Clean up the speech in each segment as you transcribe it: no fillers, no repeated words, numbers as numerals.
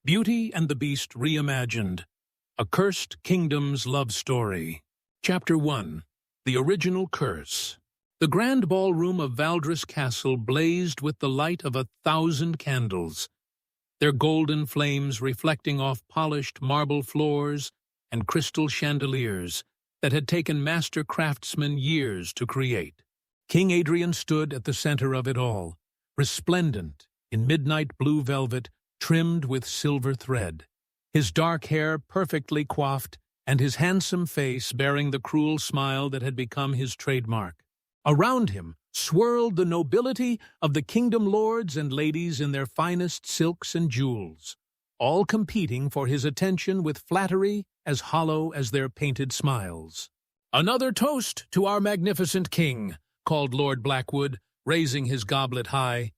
Beauty and the Beast Reimagined, A Cursed Kingdom's Love Story. Chapter 1. The Original Curse. The grand ballroom of Valdres Castle blazed with the light of 1,000 candles, their golden flames reflecting off polished marble floors and crystal chandeliers that had taken master craftsmen years to create. King Adrian stood at the center of it all, resplendent in midnight blue velvet trimmed with silver thread, his dark hair perfectly coiffed and his handsome face bearing the cruel smile that had become his trademark. Around him swirled the nobility of the kingdom lords and ladies in their finest silks and jewels, all competing for his attention with flattery as hollow as their painted smiles. "Another toast to our magnificent king," called Lord Blackwood, raising his goblet high.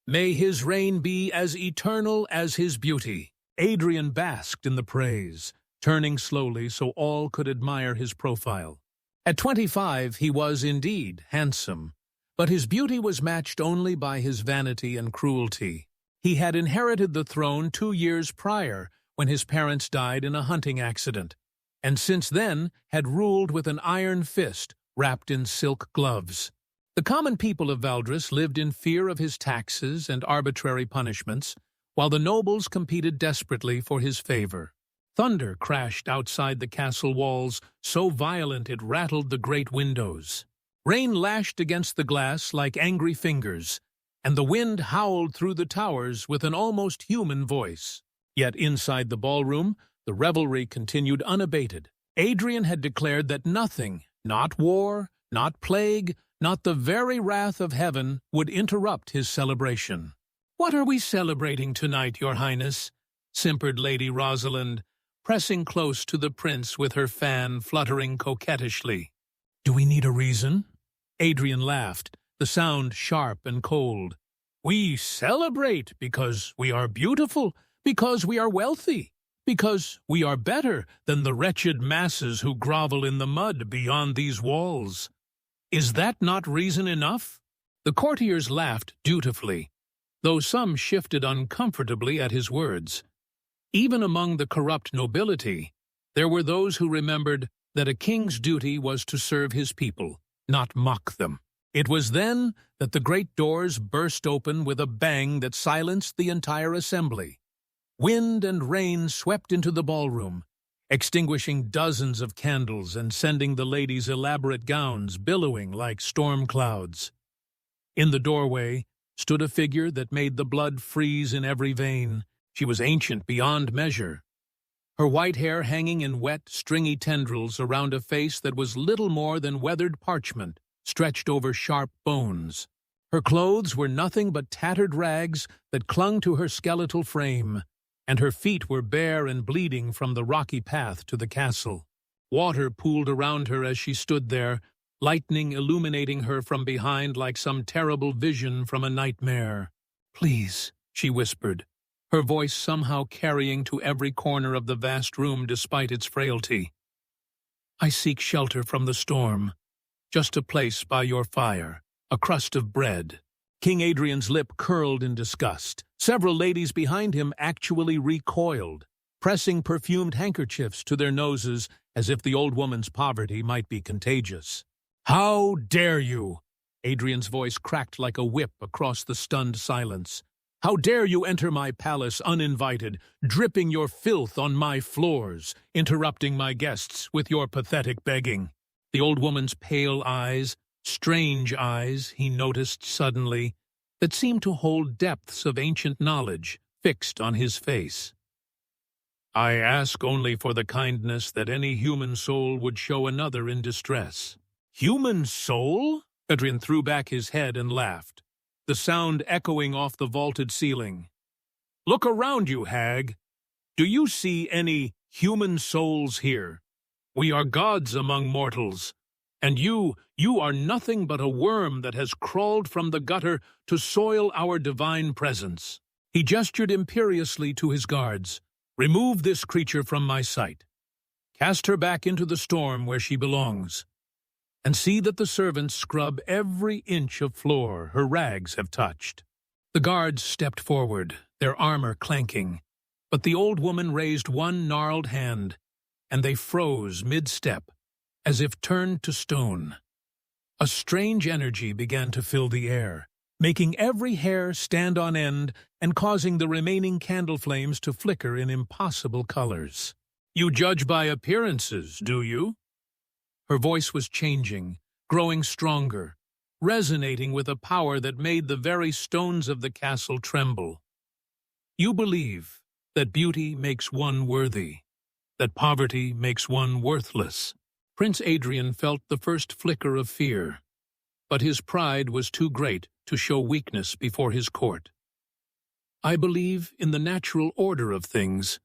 "May his reign be as eternal as his beauty." Adrian basked in the praise, turning slowly so all could admire his profile. At 25 he was indeed handsome, but his beauty was matched only by his vanity and cruelty. He had inherited the throne 2 years prior, when his parents died in a hunting accident, and since then had ruled with an iron fist wrapped in silk gloves. The common people of Valdres lived in fear of his taxes and arbitrary punishments, while the nobles competed desperately for his favor. Thunder crashed outside the castle walls, so violent it rattled the great windows. Rain lashed against the glass like angry fingers, and the wind howled through the towers with an almost human voice. Yet inside the ballroom, the revelry continued unabated. Adrian had declared that nothing, not war, not plague, not the very wrath of heaven, would interrupt his celebration. "What are we celebrating tonight, Your Highness?" simpered Lady Rosalind, pressing close to the prince with her fan fluttering coquettishly. "Do we need a reason?" Adrian laughed, the sound sharp and cold. "We celebrate because we are beautiful, because we are wealthy, because we are better than the wretched masses who grovel in the mud beyond these walls. Is that not reason enough?" The courtiers laughed dutifully, though some shifted uncomfortably at his words. Even among the corrupt nobility, there were those who remembered that a king's duty was to serve his people, not mock them. It was then that the great doors burst open with a bang that silenced the entire assembly. Wind and rain swept into the ballroom, extinguishing dozens of candles and sending the ladies' elaborate gowns billowing like storm clouds. In the doorway stood a figure that made the blood freeze in every vein. She was ancient beyond measure, her white hair hanging in wet, stringy tendrils around a face that was little more than weathered parchment stretched over sharp bones. Her clothes were nothing but tattered rags that clung to her skeletal frame, and her feet were bare and bleeding from the rocky path to the castle. Water pooled around her as she stood there, lightning illuminating her from behind like some terrible vision from a nightmare. "Please," she whispered, her voice somehow carrying to every corner of the vast room despite its frailty. "I seek shelter from the storm, just a place by your fire, a crust of bread." King Adrian's lip curled in disgust. Several ladies behind him actually recoiled, pressing perfumed handkerchiefs to their noses as if the old woman's poverty might be contagious. "How dare you?" Adrian's voice cracked like a whip across the stunned silence. "How dare you enter my palace uninvited, dripping your filth on my floors, interrupting my guests with your pathetic begging?" The old woman's pale eyes, strange eyes, he noticed suddenly, that seemed to hold depths of ancient knowledge, fixed on his face. "I ask only for the kindness that any human soul would show another in distress." "Human soul?" Adrian threw back his head and laughed, the sound echoing off the vaulted ceiling. "Look around you, hag. Do you see any human souls here? We are gods among mortals. And you are nothing but a worm that has crawled from the gutter to soil our divine presence." He gestured imperiously to his guards. "Remove this creature from my sight. Cast her back into the storm where she belongs. And see that the servants scrub every inch of floor her rags have touched." The guards stepped forward, their armor clanking, But the old woman raised one gnarled hand, and they froze mid-step, as if turned to stone. A strange energy began to fill the air, making every hair stand on end and causing the remaining candle flames to flicker in impossible colors. "You judge by appearances, do you?" Her voice was changing, growing stronger, resonating with a power that made the very stones of the castle tremble. "You believe that beauty makes one worthy, that poverty makes one worthless." Prince Adrian felt the first flicker of fear, but his pride was too great to show weakness before his court. "I believe in the natural order of things.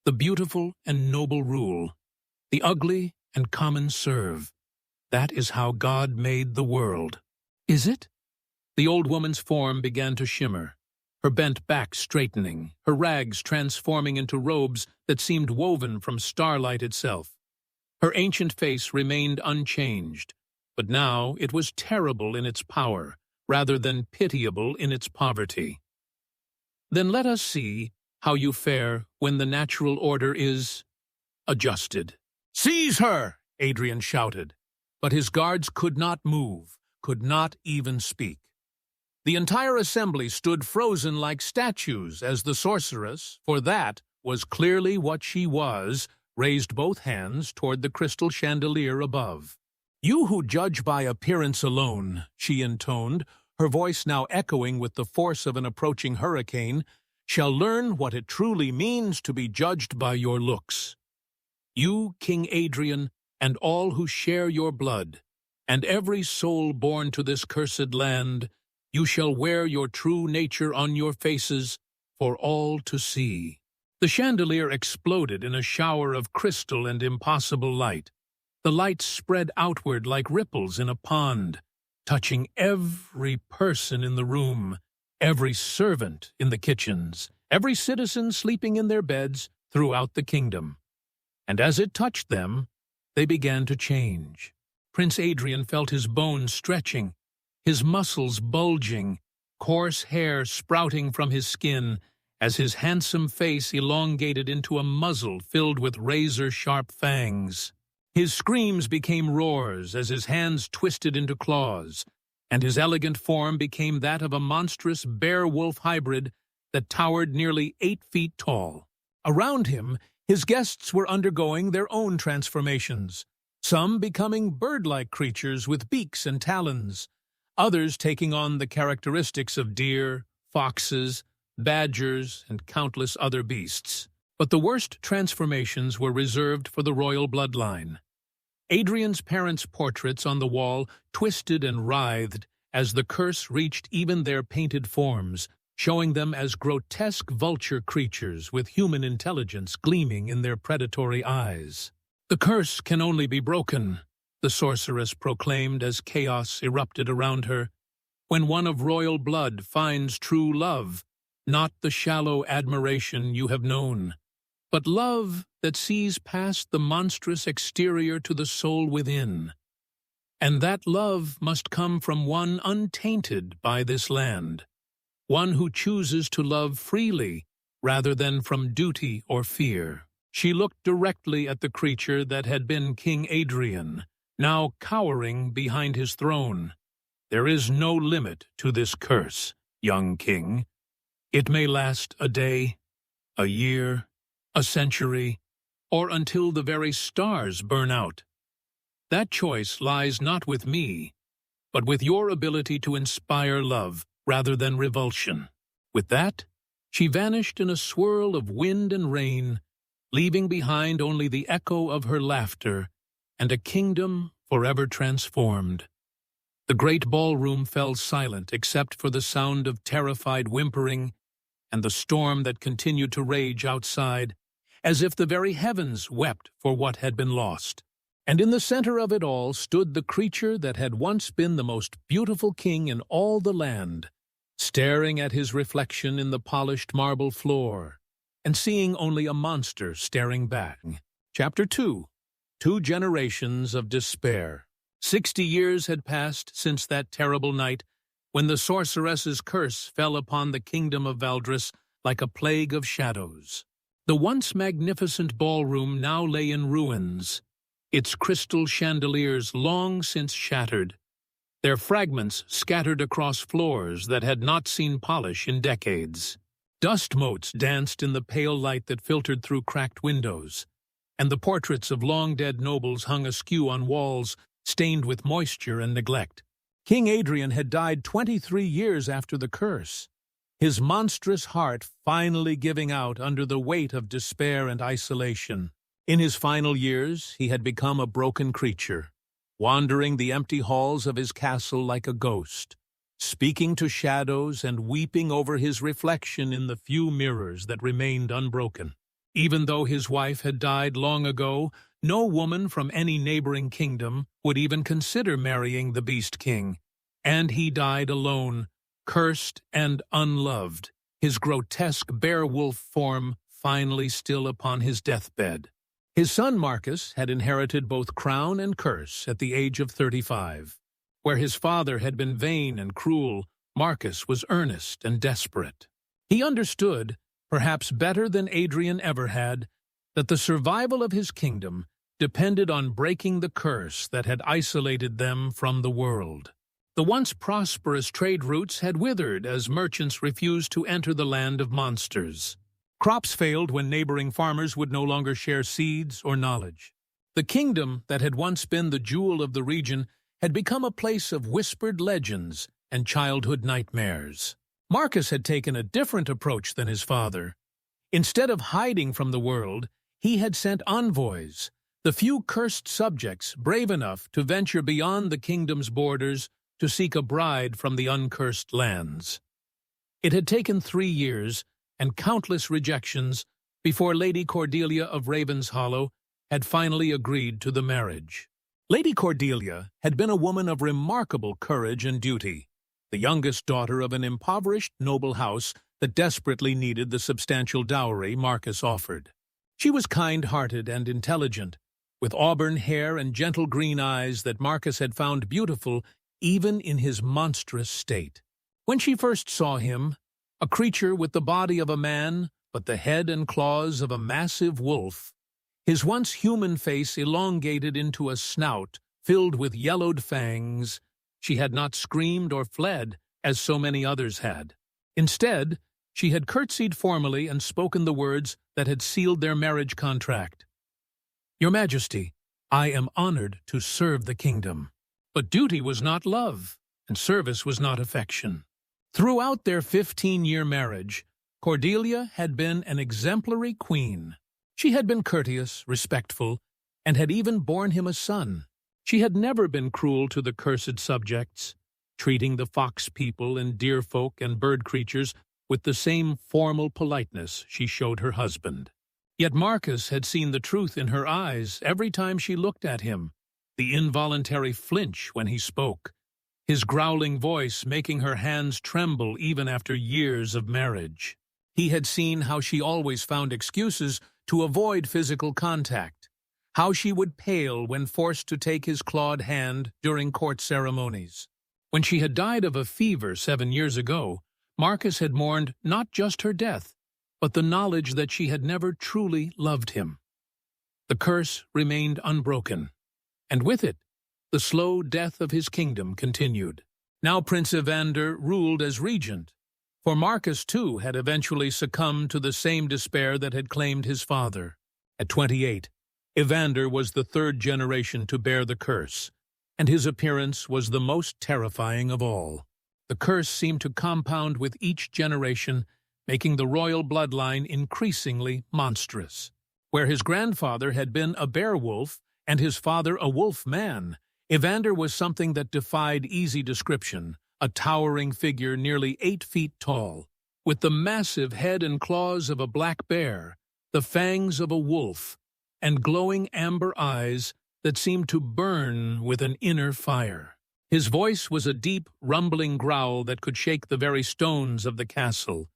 The beautiful and noble rule, the ugly and common serve. That is how God made the world." "Is it?" The old woman's form began to shimmer, her bent back straightening, her rags transforming into robes that seemed woven from starlight itself. Her ancient face remained unchanged, but now it was terrible in its power, rather than pitiable in its poverty. "Then let us see how you fare when the natural order is adjusted." "Seize her!" Adrian shouted, but his guards could not move, could not even speak. The entire assembly stood frozen like statues as the sorceress, for that was clearly what she was, raised both hands toward the crystal chandelier above. "You who judge by appearance alone," she intoned, her voice now echoing with the force of an approaching hurricane, "shall learn what it truly means to be judged by your looks. You, King Adrian, and all who share your blood, and every soul born to this cursed land, you shall wear your true nature on your faces for all to see." The chandelier exploded in a shower of crystal and impossible light. The light spread outward like ripples in a pond, touching every person in the room, every servant in the kitchens, every citizen sleeping in their beds throughout the kingdom. And as it touched them, they began to change. Prince Adrian felt his bones stretching, his muscles bulging, coarse hair sprouting from his skin, as his handsome face elongated into a muzzle filled with razor-sharp fangs. His screams became roars as his hands twisted into claws, and his elegant form became that of a monstrous bear-wolf hybrid that towered nearly 8 feet tall. Around him, his guests were undergoing their own transformations, some becoming bird-like creatures with beaks and talons, others taking on the characteristics of deer, foxes, badgers, and countless other beasts. But the worst transformations were reserved for the royal bloodline. Adrian's parents' portraits on the wall twisted and writhed as the curse reached even their painted forms, showing them as grotesque vulture creatures with human intelligence gleaming in their predatory eyes. "The curse can only be broken," the sorceress proclaimed as chaos erupted around her, "when one of royal blood finds true love, not the shallow admiration you have known, but love that sees past the monstrous exterior to the soul within. And that love must come from one untainted by this land, one who chooses to love freely rather than from duty or fear." She looked directly at the creature that had been King Adrian, now cowering behind his throne. "There is no limit to this curse, young king. It may last a day, a year, a century, or until the very stars burn out. That choice lies not with me, but with your ability to inspire love rather than revulsion." With that, she vanished in a swirl of wind and rain, leaving behind only the echo of her laughter and a kingdom forever transformed. The great ballroom fell silent except for the sound of terrified whimpering and the storm that continued to rage outside, as if the very heavens wept for what had been lost. And in the center of it all stood the creature that had once been the most beautiful king in all the land, staring at his reflection in the polished marble floor, and seeing only a monster staring back. Chapter 2. 2 Generations of Despair. 60 years had passed since that terrible night when the sorceress's curse fell upon the kingdom of Valdris like a plague of shadows. The once magnificent ballroom now lay in ruins, its crystal chandeliers long since shattered, their fragments scattered across floors that had not seen polish in decades. Dust motes danced in the pale light that filtered through cracked windows, and the portraits of long-dead nobles hung askew on walls stained with moisture and neglect. King Adrian had died 23 years after the curse, his monstrous heart finally giving out under the weight of despair and isolation. In his final years, he had become a broken creature, wandering the empty halls of his castle like a ghost, speaking to shadows and weeping over his reflection in the few mirrors that remained unbroken. Even though his wife had died long ago, no woman from any neighboring kingdom would even consider marrying the Beast King, and he died alone, cursed and unloved, his grotesque bear-wolf form finally still upon his deathbed. His son Marcus had inherited both crown and curse at the age of 35. Where his father had been vain and cruel, Marcus was earnest and desperate. He understood, perhaps better than Adrian ever had, that the survival of his kingdom depended on breaking the curse that had isolated them from the world. The once prosperous trade routes had withered as merchants refused to enter the land of monsters. Crops failed when neighboring farmers would no longer share seeds or knowledge. The kingdom that had once been the jewel of the region had become a place of whispered legends and childhood nightmares. Marcus had taken a different approach than his father. Instead of hiding from the world, he had sent envoys, the few cursed subjects brave enough to venture beyond the kingdom's borders to seek a bride from the uncursed lands. It had taken 3 years and countless rejections before Lady Cordelia of Raven's Hollow had finally agreed to the marriage. Lady Cordelia had been a woman of remarkable courage and duty, the youngest daughter of an impoverished noble house that desperately needed the substantial dowry Marcus offered. She was kind-hearted and intelligent, with auburn hair and gentle green eyes that Marcus had found beautiful even in his monstrous state. When she first saw him, a creature with the body of a man but the head and claws of a massive wolf, his once human face elongated into a snout filled with yellowed fangs, she had not screamed or fled as so many others had. Instead, she had curtsied formally and spoken the words that had sealed their marriage contract. "Your Majesty, I am honored to serve the kingdom." But duty was not love, and service was not affection. Throughout their 15-year marriage, Cordelia had been an exemplary queen. She had been courteous, respectful, and had even borne him a son. She had never been cruel to the cursed subjects, treating the fox people and deer folk and bird creatures with the same formal politeness she showed her husband. Yet Marcus had seen the truth in her eyes every time she looked at him, the involuntary flinch when he spoke, his growling voice making her hands tremble even after years of marriage. He had seen how she always found excuses to avoid physical contact, how she would pale when forced to take his clawed hand during court ceremonies. When she had died of a fever 7 years ago, Marcus had mourned not just her death, but the knowledge that she had never truly loved him. The curse remained unbroken, and with it, the slow death of his kingdom continued. Now Prince Evander ruled as regent, for Marcus too had eventually succumbed to the same despair that had claimed his father. At 28, Evander was the 3rd generation to bear the curse, and his appearance was the most terrifying of all. The curse seemed to compound with each generation, making the royal bloodline increasingly monstrous. Where his grandfather had been a bear-wolf and his father a wolf-man, Evander was something that defied easy description, a towering figure nearly 8 feet tall, with the massive head and claws of a black bear, the fangs of a wolf, and glowing amber eyes that seemed to burn with an inner fire. His voice was a deep, rumbling growl that could shake the very stones of the castle,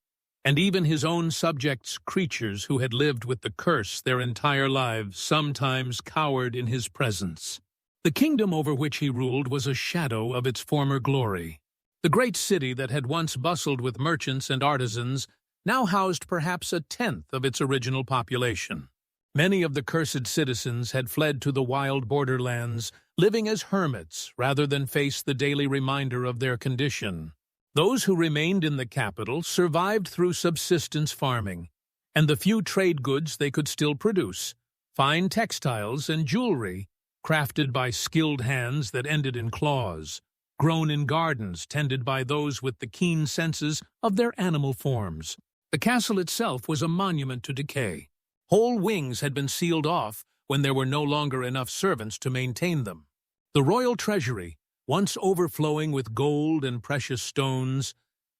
and even his own subjects, creatures who had lived with the curse their entire lives, sometimes cowered in his presence. The kingdom over which he ruled was a shadow of its former glory. The great city that had once bustled with merchants and artisans now housed perhaps a tenth of its original population. Many of the cursed citizens had fled to the wild borderlands, living as hermits rather than face the daily reminder of their condition. Those who remained in the capital survived through subsistence farming, and the few trade goods they could still produce, fine textiles and jewelry, crafted by skilled hands that ended in claws, grown in gardens tended by those with the keen senses of their animal forms. The castle itself was a monument to decay. Whole wings had been sealed off when there were no longer enough servants to maintain them. The royal treasury, once overflowing with gold and precious stones,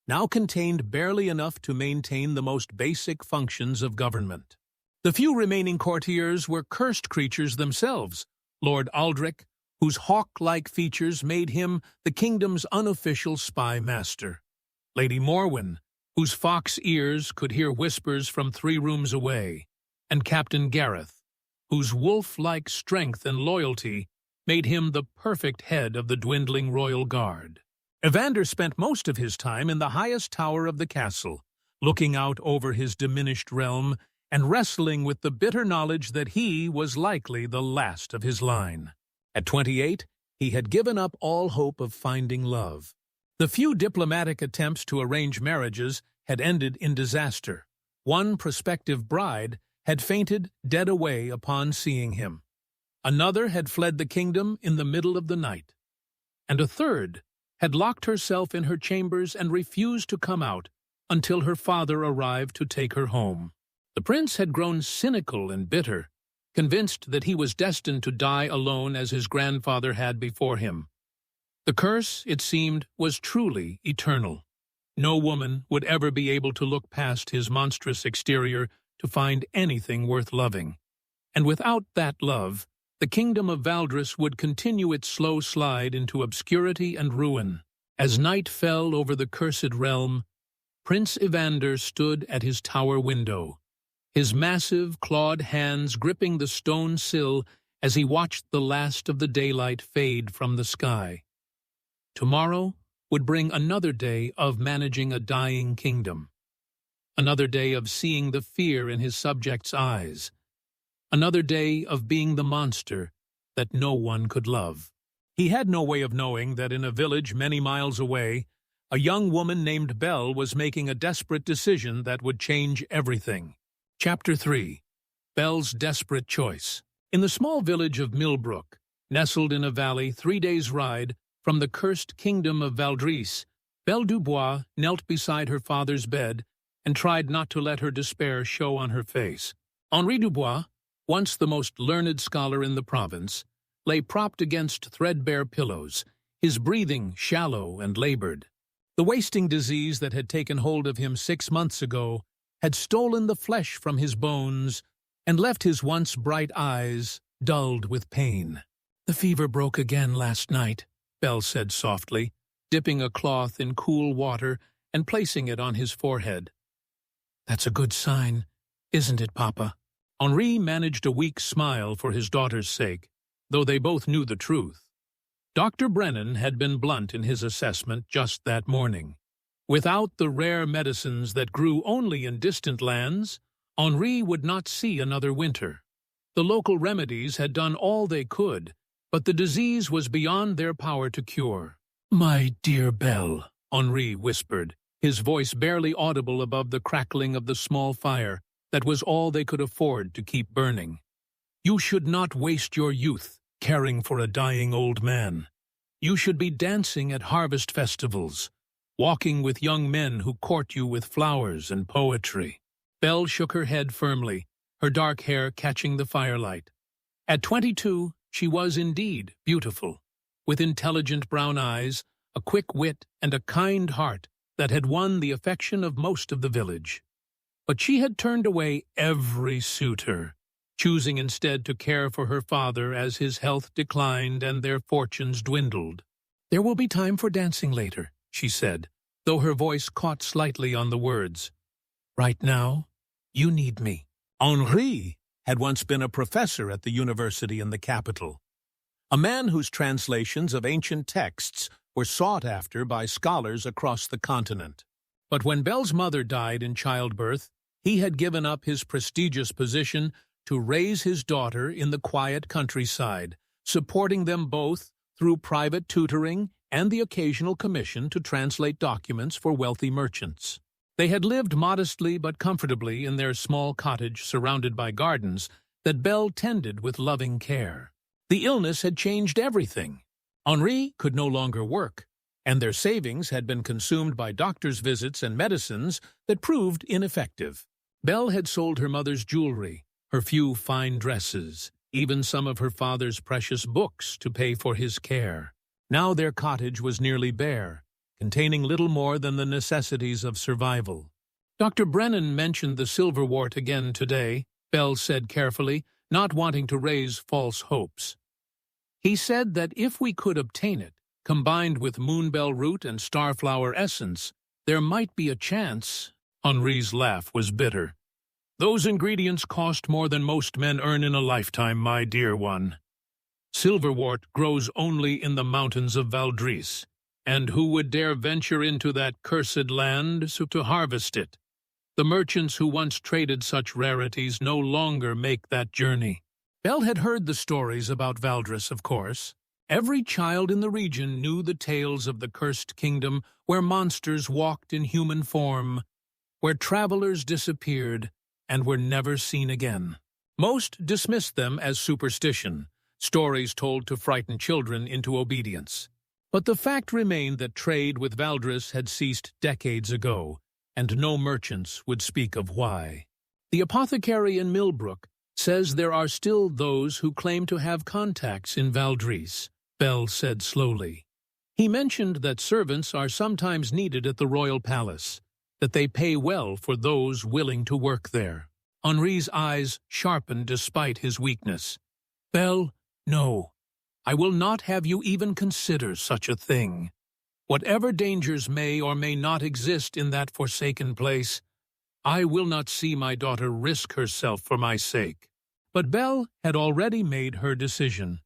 now contained barely enough to maintain the most basic functions of government. The few remaining courtiers were cursed creatures themselves. Lord Aldrich, whose hawk-like features made him the kingdom's unofficial spy master. Lady Morwen, whose fox ears could hear whispers from 3 rooms away, and Captain Gareth, whose wolf-like strength and loyalty made him the perfect head of the dwindling royal guard. Evander spent most of his time in the highest tower of the castle, looking out over his diminished realm and wrestling with the bitter knowledge that he was likely the last of his line. At 28, he had given up all hope of finding love. The few diplomatic attempts to arrange marriages had ended in disaster. One prospective bride had fainted dead away upon seeing him. Another had fled the kingdom in the middle of the night. And a third had locked herself in her chambers and refused to come out until her father arrived to take her home. The prince had grown cynical and bitter, convinced that he was destined to die alone as his grandfather had before him. The curse, it seemed, was truly eternal. No woman would ever be able to look past his monstrous exterior to find anything worth loving. And without that love, the kingdom of Valdris would continue its slow slide into obscurity and ruin. As night fell over the cursed realm, Prince Evander stood at his tower window, his massive, clawed hands gripping the stone sill as he watched the last of the daylight fade from the sky. Tomorrow would bring another day of managing a dying kingdom, another day of seeing the fear in his subjects' eyes, another day of being the monster that no one could love. He had no way of knowing that in a village many miles away, a young woman named Belle was making a desperate decision that would change everything. Chapter 3. Belle's Desperate Choice. In the small village of Millbrook, nestled in a valley 3 days' ride from the cursed kingdom of Valdris, Belle Dubois knelt beside her father's bed and tried not to let her despair show on her face. Henri Dubois, once the most learned scholar in the province, lay propped against threadbare pillows, his breathing shallow and labored. The wasting disease that had taken hold of him 6 months ago had stolen the flesh from his bones and left his once bright eyes dulled with pain. "The fever broke again last night," Belle said softly, dipping a cloth in cool water and placing it on his forehead. "That's a good sign, isn't it, Papa?" Henri managed a weak smile for his daughter's sake, though they both knew the truth. Dr. Brennan had been blunt in his assessment just that morning. Without the rare medicines that grew only in distant lands, Henri would not see another winter. The local remedies had done all they could, but the disease was beyond their power to cure. "My dear Belle," Henri whispered, his voice barely audible above the crackling of the small fire that was all they could afford to keep burning. "You should not waste your youth caring for a dying old man. You should be dancing at harvest festivals, walking with young men who court you with flowers and poetry." Belle shook her head firmly, her dark hair catching the firelight. At 22, she was indeed beautiful, with intelligent brown eyes, a quick wit, and a kind heart that had won the affection of most of the village. But she had turned away every suitor, choosing instead to care for her father as his health declined and their fortunes dwindled. "There will be time for dancing later," she said, though her voice caught slightly on the words. "Right now, you need me." Henri had once been a professor at the university in the capital, a man whose translations of ancient texts were sought after by scholars across the continent. But when Belle's mother died in childbirth, he had given up his prestigious position to raise his daughter in the quiet countryside, supporting them both through private tutoring and the occasional commission to translate documents for wealthy merchants. They had lived modestly but comfortably in their small cottage surrounded by gardens that Belle tended with loving care. The illness had changed everything. Henri could no longer work, and their savings had been consumed by doctor's visits and medicines that proved ineffective. Belle had sold her mother's jewelry, her few fine dresses, even some of her father's precious books to pay for his care. Now their cottage was nearly bare, containing little more than the necessities of survival. Dr. Brennan mentioned the silverwort again today, Belle said carefully, not wanting to raise false hopes. He said that if we could obtain it, combined with moonbell root and starflower essence, there might be a chance. Henri's laugh was bitter. Those ingredients cost more than most men earn in a lifetime, my dear one. Silverwort grows only in the mountains of Valdris, and who would dare venture into that cursed land to harvest it? The merchants who once traded such rarities no longer make that journey. Belle had heard the stories about Valdris, of course. Every child in the region knew the tales of the cursed kingdom where monsters walked in human form, where travelers disappeared and were never seen again. Most dismissed them as superstition, stories told to frighten children into obedience. But the fact remained that trade with Valdris had ceased decades ago, and no merchants would speak of why. The apothecary in Millbrook says there are still those who claim to have contacts in Valdris, Belle said slowly. He mentioned that servants are sometimes needed at the royal palace, that they pay well for those willing to work there. Henri's eyes sharpened despite his weakness. Belle, no, I will not have you even consider such a thing. Whatever dangers may or may not exist in that forsaken place, I will not see my daughter risk herself for my sake. But Belle had already made her decision,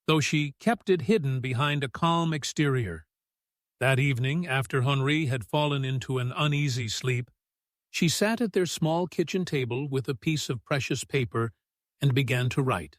though she kept it hidden behind a calm exterior. That evening, after Henri had fallen into an uneasy sleep, she sat at their small kitchen table with a piece of precious paper and began to write.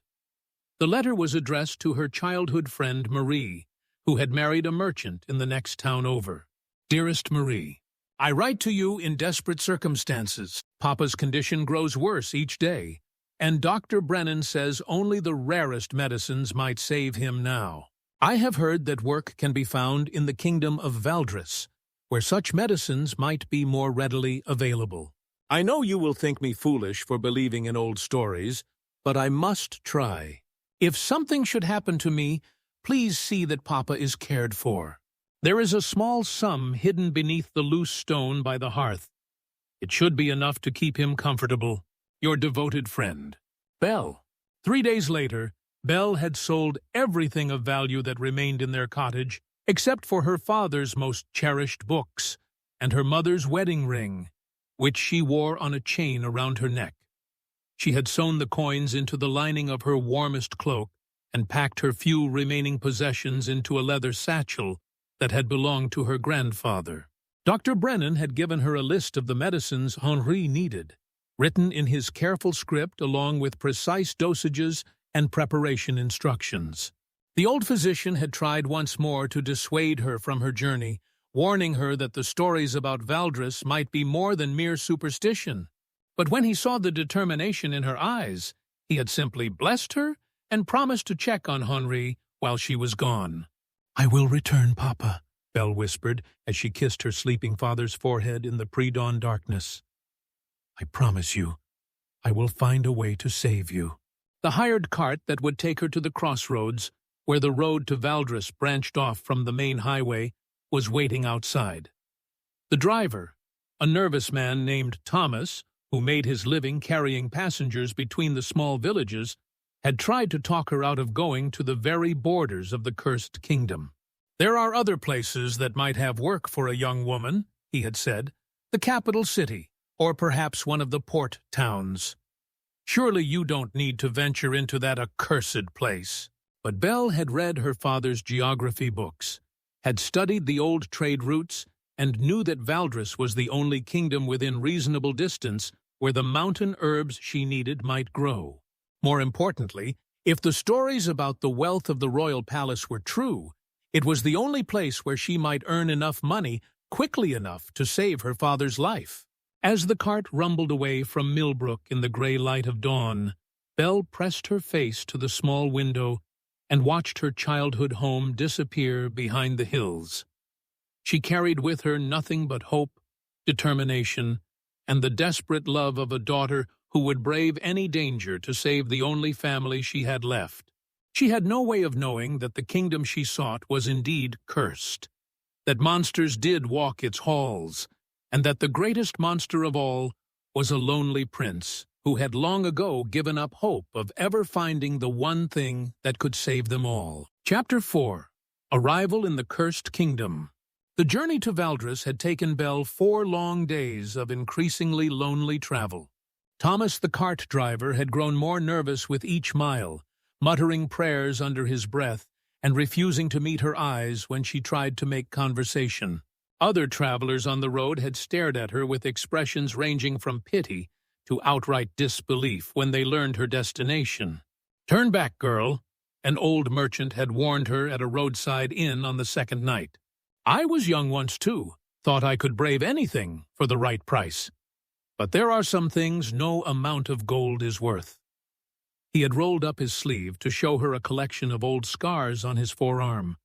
The letter was addressed to her childhood friend Marie, who had married a merchant in the next town over. Dearest Marie, I write to you in desperate circumstances. Papa's condition grows worse each day, and Dr. Brennan says only the rarest medicines might save him now. I have heard that work can be found in the kingdom of Valdris, where such medicines might be more readily available. I know you will think me foolish for believing in old stories, but I must try. If something should happen to me, please see that Papa is cared for. There is a small sum hidden beneath the loose stone by the hearth. It should be enough to keep him comfortable. Your devoted friend, Belle. 3 days later, Belle had sold everything of value that remained in their cottage, except for her father's most cherished books and her mother's wedding ring, which she wore on a chain around her neck. She had sewn the coins into the lining of her warmest cloak and packed her few remaining possessions into a leather satchel that had belonged to her grandfather. Dr. Brennan had given her a list of the medicines Henri needed, written in his careful script along with precise dosages and preparation instructions. The old physician had tried once more to dissuade her from her journey, warning her that the stories about Valdris might be more than mere superstition. But when he saw the determination in her eyes, he had simply blessed her and promised to check on Henri while she was gone. I will return, Papa, Belle whispered as she kissed her sleeping father's forehead in the pre-dawn darkness. I promise you, I will find a way to save you. The hired cart that would take her to the crossroads, where the road to Valdris branched off from the main highway, was waiting outside. The driver, a nervous man named Thomas, who made his living carrying passengers between the small villages, had tried to talk her out of going to the very borders of the cursed kingdom. There are other places that might have work for a young woman, he had said, the capital city, or perhaps one of the port towns. Surely you don't need to venture into that accursed place. But Belle had read her father's geography books, had studied the old trade routes, and knew that Valdres was the only kingdom within reasonable distance where the mountain herbs she needed might grow. More importantly, if the stories about the wealth of the royal palace were true, it was the only place where she might earn enough money quickly enough to save her father's life. As the cart rumbled away from Millbrook in the gray light of dawn, Belle pressed her face to the small window and watched her childhood home disappear behind the hills. She carried with her nothing but hope, determination, and the desperate love of a daughter who would brave any danger to save the only family she had left. She had no way of knowing that the kingdom she sought was indeed cursed, that monsters did walk its halls, and that the greatest monster of all was a lonely prince who had long ago given up hope of ever finding the one thing that could save them all. Chapter 4. Arrival in the Cursed Kingdom. The journey to Valdres had taken Belle 4 long days of increasingly lonely travel. Thomas the cart driver had grown more nervous with each mile, muttering prayers under his breath and refusing to meet her eyes when she tried to make conversation. Other travelers on the road had stared at her with expressions ranging from pity to outright disbelief when they learned her destination. "Turn back, girl," an old merchant had warned her at a roadside inn on the second night. "I was young once too, thought I could brave anything for the right price. But there are some things no amount of gold is worth." He had rolled up his sleeve to show her a collection of old scars on his forearm.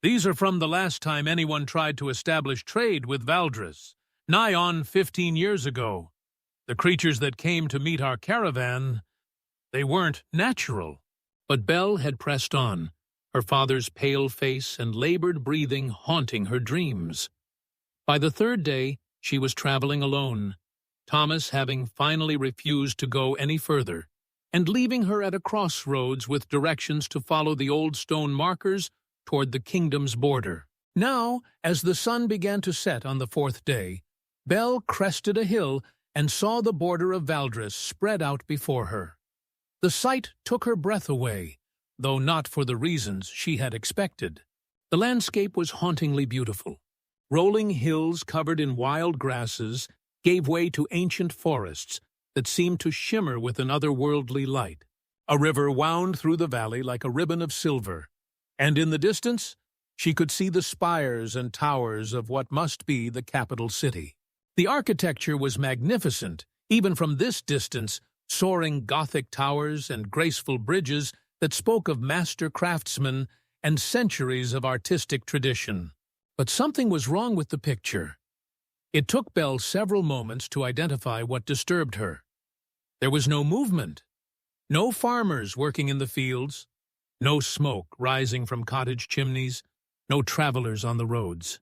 "These are from the last time anyone tried to establish trade with Valdres, nigh on 15 years ago. The creatures that came to meet our caravan, they weren't natural." But Belle had pressed on, her father's pale face and labored breathing haunting her dreams. By the 3rd day, she was traveling alone, Thomas having finally refused to go any further, and leaving her at a crossroads with directions to follow the old stone markers toward the kingdom's border. Now, as the sun began to set on the 4th day, Belle crested a hill and saw the border of Valdres spread out before her. The sight took her breath away, though not for the reasons she had expected. The landscape was hauntingly beautiful. Rolling hills covered in wild grasses gave way to ancient forests that seemed to shimmer with an otherworldly light. A river wound through the valley like a ribbon of silver, and in the distance she could see the spires and towers of what must be the capital city. The architecture was magnificent, even from this distance, soaring Gothic towers and graceful bridges that spoke of master craftsmen and centuries of artistic tradition. But something was wrong with the picture. It took Belle several moments to identify what disturbed her. There was no movement, no farmers working in the fields, no smoke rising from cottage chimneys, no travelers on the roads.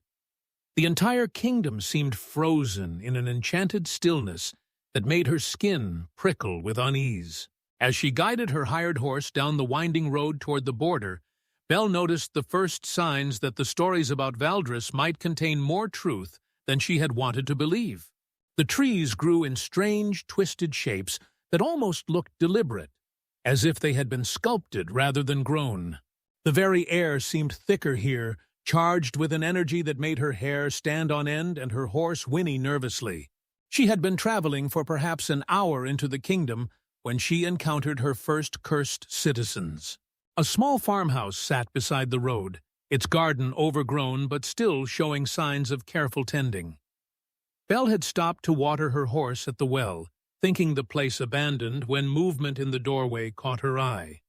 The entire kingdom seemed frozen in an enchanted stillness that made her skin prickle with unease. As she guided her hired horse down the winding road toward the border, Belle noticed the first signs that the stories about Valdres might contain more truth than she had wanted to believe. The trees grew in strange, twisted shapes that almost looked deliberate, as if they had been sculpted rather than grown. The very air seemed thicker here, charged with an energy that made her hair stand on end and her horse whinny nervously. She had been traveling for perhaps an hour into the kingdom when she encountered her first cursed citizens. A small farmhouse sat beside the road, its garden overgrown but still showing signs of careful tending. Belle had stopped to water her horse at the well, thinking the place abandoned when movement in the doorway caught her eye.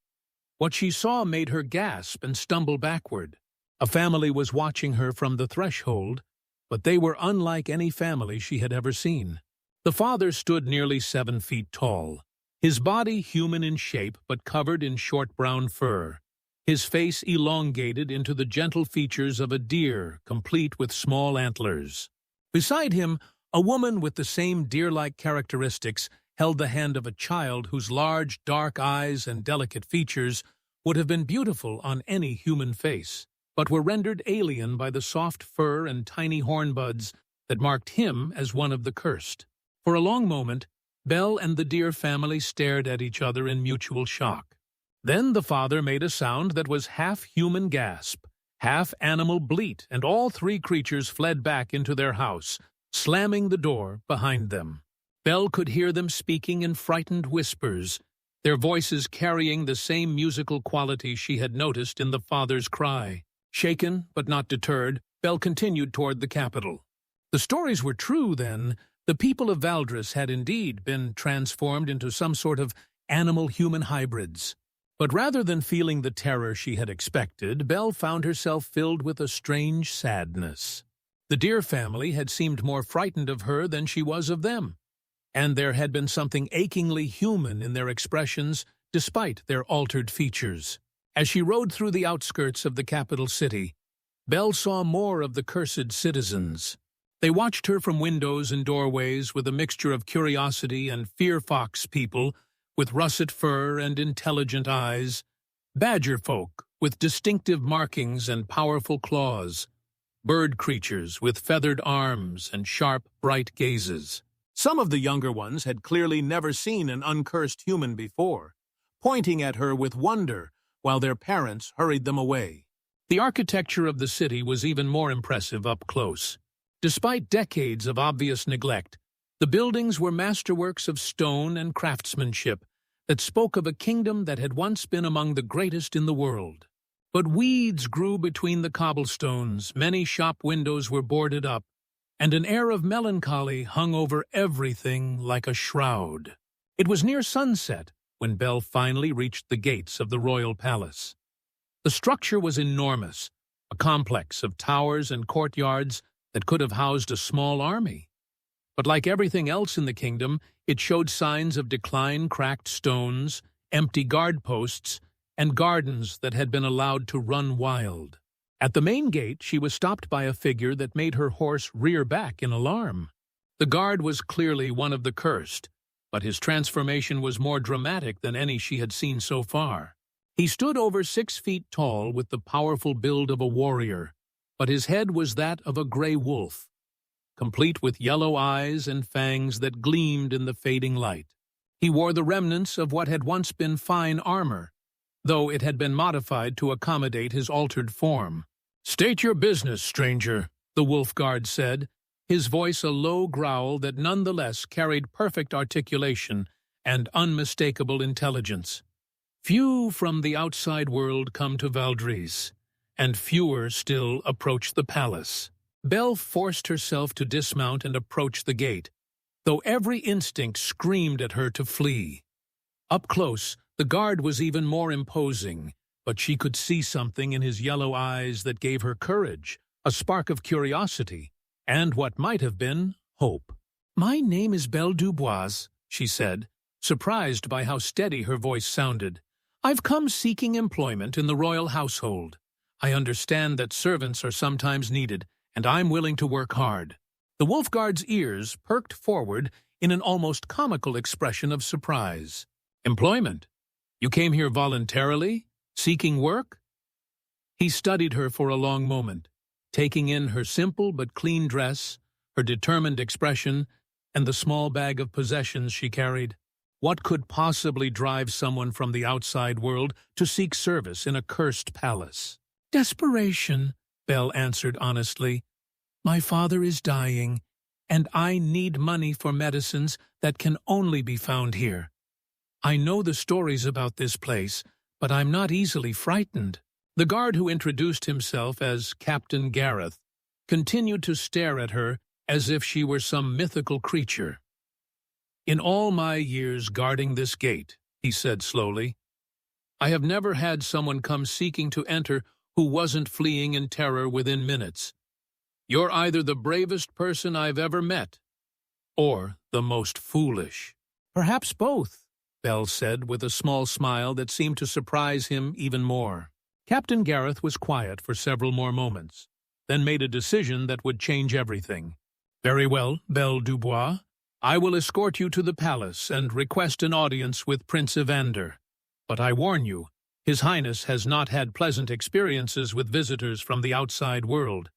What she saw made her gasp and stumble backward. A family was watching her from the threshold, but they were unlike any family she had ever seen. The father stood nearly 7 feet tall, his body human in shape but covered in short brown fur, his face elongated into the gentle features of a deer complete with small antlers. Beside him, a woman with the same deer-like characteristics held the hand of a child whose large, dark eyes and delicate features would have been beautiful on any human face, but were rendered alien by the soft fur and tiny hornbuds that marked him as one of the cursed. For a long moment, Belle and the deer family stared at each other in mutual shock. Then the father made a sound that was half human gasp, half-animal bleat, and all three creatures fled back into their house, slamming the door behind them. Belle could hear them speaking in frightened whispers, their voices carrying the same musical quality she had noticed in the father's cry. Shaken, but not deterred, Belle continued toward the capital. The stories were true, then. The people of Valdres had indeed been transformed into some sort of animal-human hybrids. But rather than feeling the terror she had expected, Belle found herself filled with a strange sadness. The dear family had seemed more frightened of her than she was of them, and there had been something achingly human in their expressions despite their altered features. As she rode through the outskirts of the capital city, Belle saw more of the cursed citizens. They watched her from windows and doorways with a mixture of curiosity and fear-fox people with russet fur and intelligent eyes, badger folk with distinctive markings and powerful claws, bird creatures with feathered arms and sharp, bright gazes. Some of the younger ones had clearly never seen an uncursed human before, pointing at her with wonder while their parents hurried them away. The architecture of the city was even more impressive up close. Despite decades of obvious neglect, the buildings were masterworks of stone and craftsmanship that spoke of a kingdom that had once been among the greatest in the world. But weeds grew between the cobblestones, many shop windows were boarded up, and an air of melancholy hung over everything like a shroud. It was near sunset when Belle finally reached the gates of the royal palace. The structure was enormous, a complex of towers and courtyards that could have housed a small army. But like everything else in the kingdom, it showed signs of decline, cracked stones, empty guard posts, and gardens that had been allowed to run wild. At the main gate, she was stopped by a figure that made her horse rear back in alarm. The guard was clearly one of the cursed, but his transformation was more dramatic than any she had seen so far. He stood over 6 feet tall with the powerful build of a warrior, but his head was that of a gray wolf, complete with yellow eyes and fangs that gleamed in the fading light. He wore the remnants of what had once been fine armor, though it had been modified to accommodate his altered form. "State your business, stranger," the wolf guard said, his voice a low growl that nonetheless carried perfect articulation and unmistakable intelligence. Few from the outside world come to Valdres, and fewer still approach the palace. Belle forced herself to dismount and approach the gate, though every instinct screamed at her to flee. Up close, the guard was even more imposing, but she could see something in his yellow eyes that gave her courage, a spark of curiosity, and what might have been hope. "My name is Belle Dubois," she said, surprised by how steady her voice sounded. "I've come seeking employment in the royal household. I understand that servants are sometimes needed, and I'm willing to work hard." The wolf guard's ears perked forward in an almost comical expression of surprise. "Employment? You came here voluntarily, seeking work?" He studied her for a long moment, taking in her simple but clean dress, her determined expression, and the small bag of possessions she carried. What could possibly drive someone from the outside world to seek service in a cursed palace? "Desperation," Belle answered honestly. "My father is dying, and I need money for medicines that can only be found here. I know the stories about this place, but I'm not easily frightened." The guard, who introduced himself as Captain Gareth, continued to stare at her as if she were some mythical creature. "In all my years guarding this gate," he said slowly, "I have never had someone come seeking to enter who wasn't fleeing in terror within minutes. You're either the bravest person I've ever met, or the most foolish." "Perhaps both," Belle said with a small smile that seemed to surprise him even more. Captain Gareth was quiet for several more moments, then made a decision that would change everything. "Very well, Belle Dubois. I will escort you to the palace and request an audience with Prince Evander. But I warn you, His Highness has not had pleasant experiences with visitors from the outside world.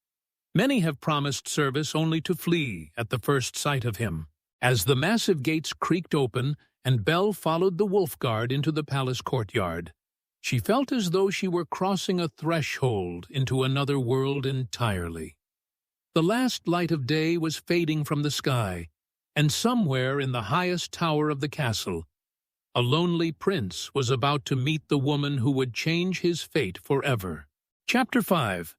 Many have promised service only to flee at the first sight of him." As the massive gates creaked open and Belle followed the wolf guard into the palace courtyard, She felt as though she were crossing a threshold into another world entirely. The last light of day was fading from the sky, and somewhere in the highest tower of the castle, a lonely prince was about to meet the woman who would change his fate forever. Chapter 5.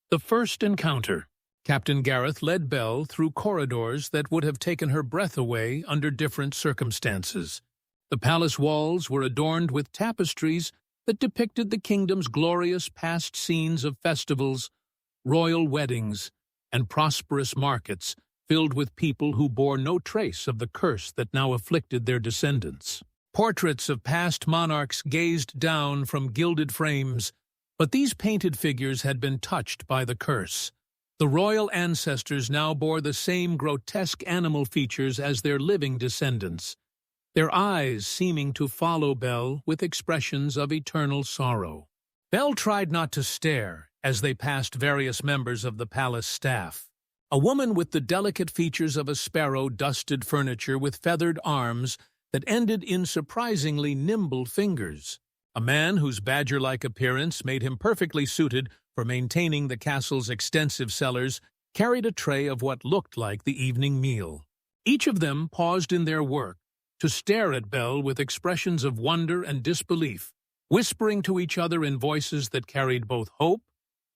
The First Encounter. Captain Gareth led Belle through corridors that would have taken her breath away under different circumstances. The palace walls were adorned with tapestries that depicted the kingdom's glorious past scenes of festivals, royal weddings, and prosperous markets filled with people who bore no trace of the curse that now afflicted their descendants. Portraits of past monarchs gazed down from gilded frames, but these painted figures had been touched by the curse. The royal ancestors now bore the same grotesque animal features as their living descendants, their eyes seeming to follow Belle with expressions of eternal sorrow. Belle tried not to stare as they passed various members of the palace staff. A woman with the delicate features of a sparrow dusted furniture with feathered arms that ended in surprisingly nimble fingers. A man whose badger-like appearance made him perfectly suited for maintaining the castle's extensive cellars carried a tray of what looked like the evening meal. Each of them paused in their work to stare at Belle with expressions of wonder and disbelief, whispering to each other in voices that carried both hope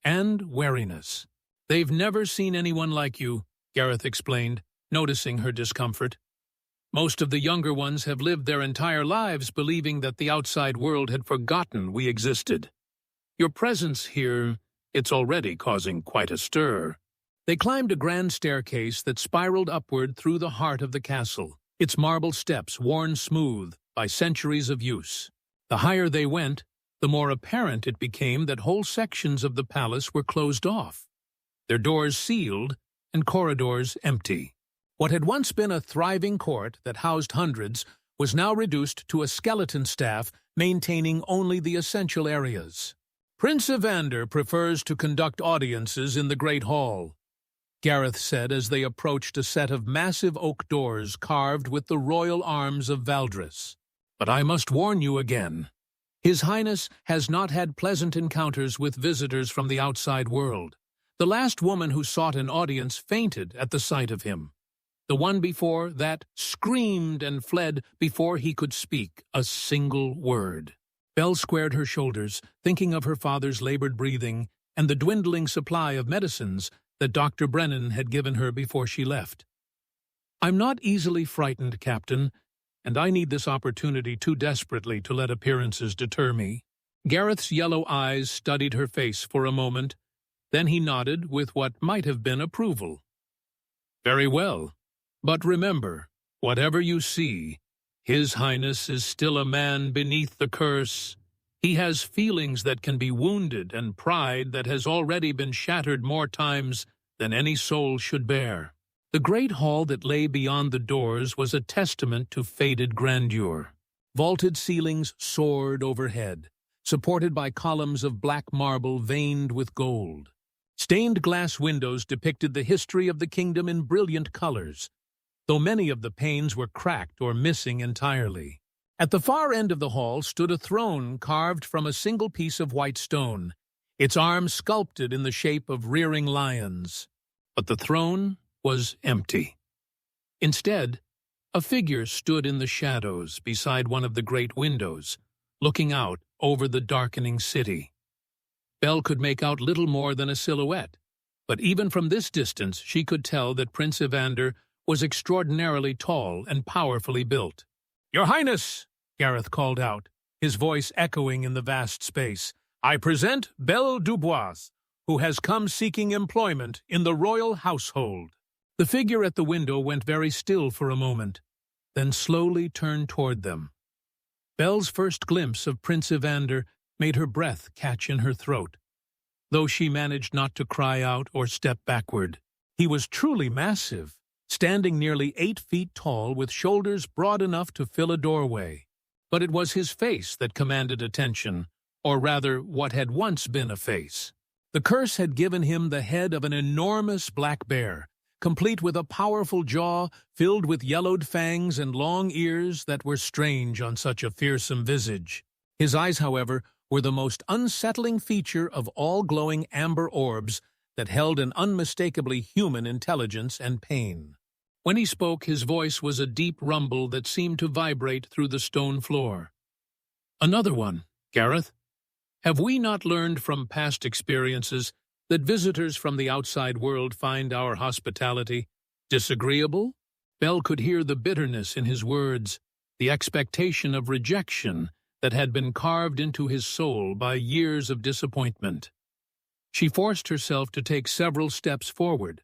and wariness. "They've never seen anyone like you," Gareth explained, noticing her discomfort. "Most of the younger ones have lived their entire lives believing that the outside world had forgotten we existed. Your presence here, it's already causing quite a stir." They climbed a grand staircase that spiraled upward through the heart of the castle, its marble steps worn smooth by centuries of use. The higher they went, the more apparent it became that whole sections of the palace were closed off, their doors sealed and corridors empty. What had once been a thriving court that housed hundreds was now reduced to a skeleton staff maintaining only the essential areas. "Prince Evander prefers to conduct audiences in the Great Hall," Gareth said as they approached a set of massive oak doors carved with the royal arms of Valdris. "But I must warn you again. His Highness has not had pleasant encounters with visitors from the outside world. The last woman who sought an audience fainted at the sight of him. The one before that screamed and fled before he could speak a single word." Belle squared her shoulders, thinking of her father's labored breathing and the dwindling supply of medicines that Dr. Brennan had given her before she left. "I'm not easily frightened, Captain, and I need this opportunity too desperately to let appearances deter me." Gareth's yellow eyes studied her face for a moment, then he nodded with what might have been approval. "Very well, but remember, whatever you see, His Highness is still a man beneath the curse. He has feelings that can be wounded and pride that has already been shattered more times than any soul should bear." The great hall that lay beyond the doors was a testament to faded grandeur. Vaulted ceilings soared overhead, supported by columns of black marble veined with gold. Stained glass windows depicted the history of the kingdom in brilliant colors, though many of the panes were cracked or missing entirely. At the far end of the hall stood a throne carved from a single piece of white stone, its arms sculpted in the shape of rearing lions. But the throne was empty. Instead, a figure stood in the shadows beside one of the great windows, looking out over the darkening city. Belle could make out little more than a silhouette, but even from this distance she could tell that Prince Evander was extraordinarily tall and powerfully built. "Your Highness," Gareth called out, his voice echoing in the vast space, "I present Belle Dubois, who has come seeking employment in the royal household." The figure at the window went very still for a moment, then slowly turned toward them. Belle's first glimpse of Prince Evander made her breath catch in her throat, though she managed not to cry out or step backward. He was truly massive, standing nearly 8 feet tall with shoulders broad enough to fill a doorway. But it was his face that commanded attention, or rather what had once been a face. The curse had given him the head of an enormous black bear, complete with a powerful jaw filled with yellowed fangs and long ears that were strange on such a fearsome visage. His eyes, however, were the most unsettling feature of all glowing amber orbs that held an unmistakably human intelligence and pain. When he spoke, his voice was a deep rumble that seemed to vibrate through the stone floor. "Another one, Gareth. Have we not learned from past experiences that visitors from the outside world find our hospitality disagreeable?" Belle could hear the bitterness in his words, the expectation of rejection that had been carved into his soul by years of disappointment. She forced herself to take several steps forward,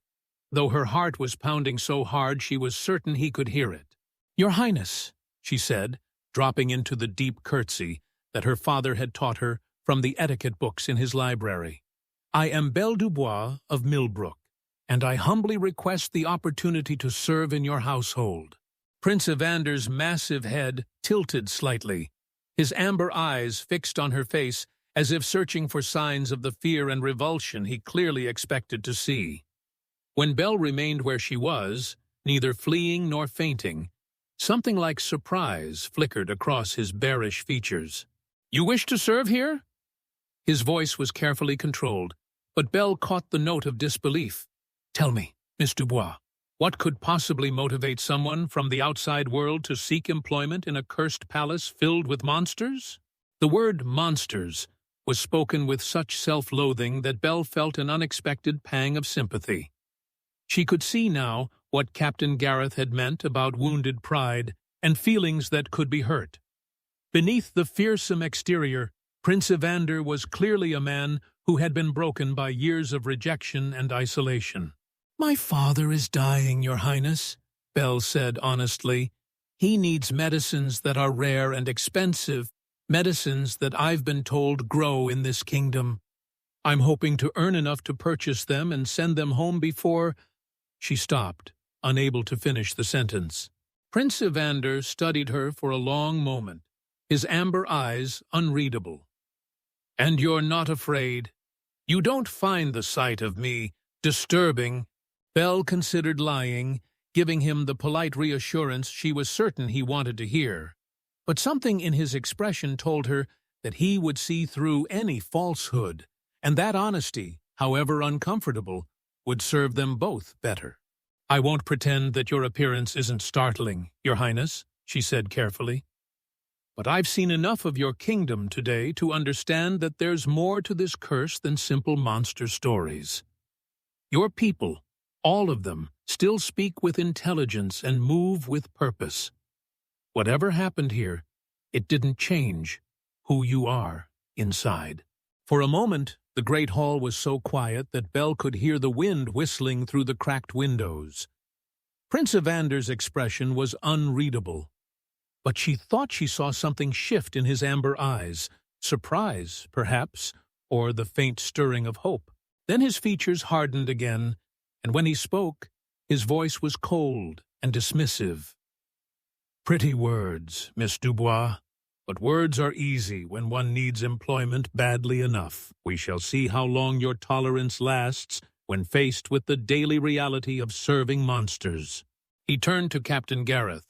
though her heart was pounding so hard she was certain he could hear it. "Your Highness," she said, dropping into the deep curtsy that her father had taught her from the etiquette books in his library. "I am Belle Dubois of Millbrook, and I humbly request the opportunity to serve in your household." Prince Evander's massive head tilted slightly, his amber eyes fixed on her face as if searching for signs of the fear and revulsion he clearly expected to see. When Belle remained where she was, neither fleeing nor fainting, something like surprise flickered across his bearish features. "You wish to serve here?" His voice was carefully controlled, but Belle caught the note of disbelief. "Tell me, Miss Dubois, what could possibly motivate someone from the outside world to seek employment in a cursed palace filled with monsters?" The word monsters was spoken with such self-loathing that Belle felt an unexpected pang of sympathy. She could see now what Captain Gareth had meant about wounded pride and feelings that could be hurt. Beneath the fearsome exterior, Prince Evander was clearly a man who had been broken by years of rejection and isolation. "My father is dying, Your Highness," Belle said honestly. "He needs medicines that are rare and expensive, medicines that I've been told grow in this kingdom. I'm hoping to earn enough to purchase them and send them home before—" She stopped, unable to finish the sentence. Prince Evander studied her for a long moment, his amber eyes unreadable. "And you're not afraid? You don't find the sight of me disturbing?" Belle considered lying, giving him the polite reassurance she was certain he wanted to hear. But something in his expression told her that he would see through any falsehood, and that honesty, however uncomfortable, would serve them both better. "I won't pretend that your appearance isn't startling, Your Highness," she said carefully. "But I've seen enough of your kingdom today to understand that there's more to this curse than simple monster stories. Your people, all of them, still speak with intelligence and move with purpose. Whatever happened here, it didn't change who you are inside." For a moment, the great hall was so quiet that Belle could hear the wind whistling through the cracked windows. Prince Evander's expression was unreadable, but she thought she saw something shift in his amber eyes, surprise, perhaps, or the faint stirring of hope. Then his features hardened again, and when he spoke, his voice was cold and dismissive. "Pretty words, Miss Dubois, but words are easy when one needs employment badly enough. We shall see how long your tolerance lasts when faced with the daily reality of serving monsters." He turned to Captain Gareth.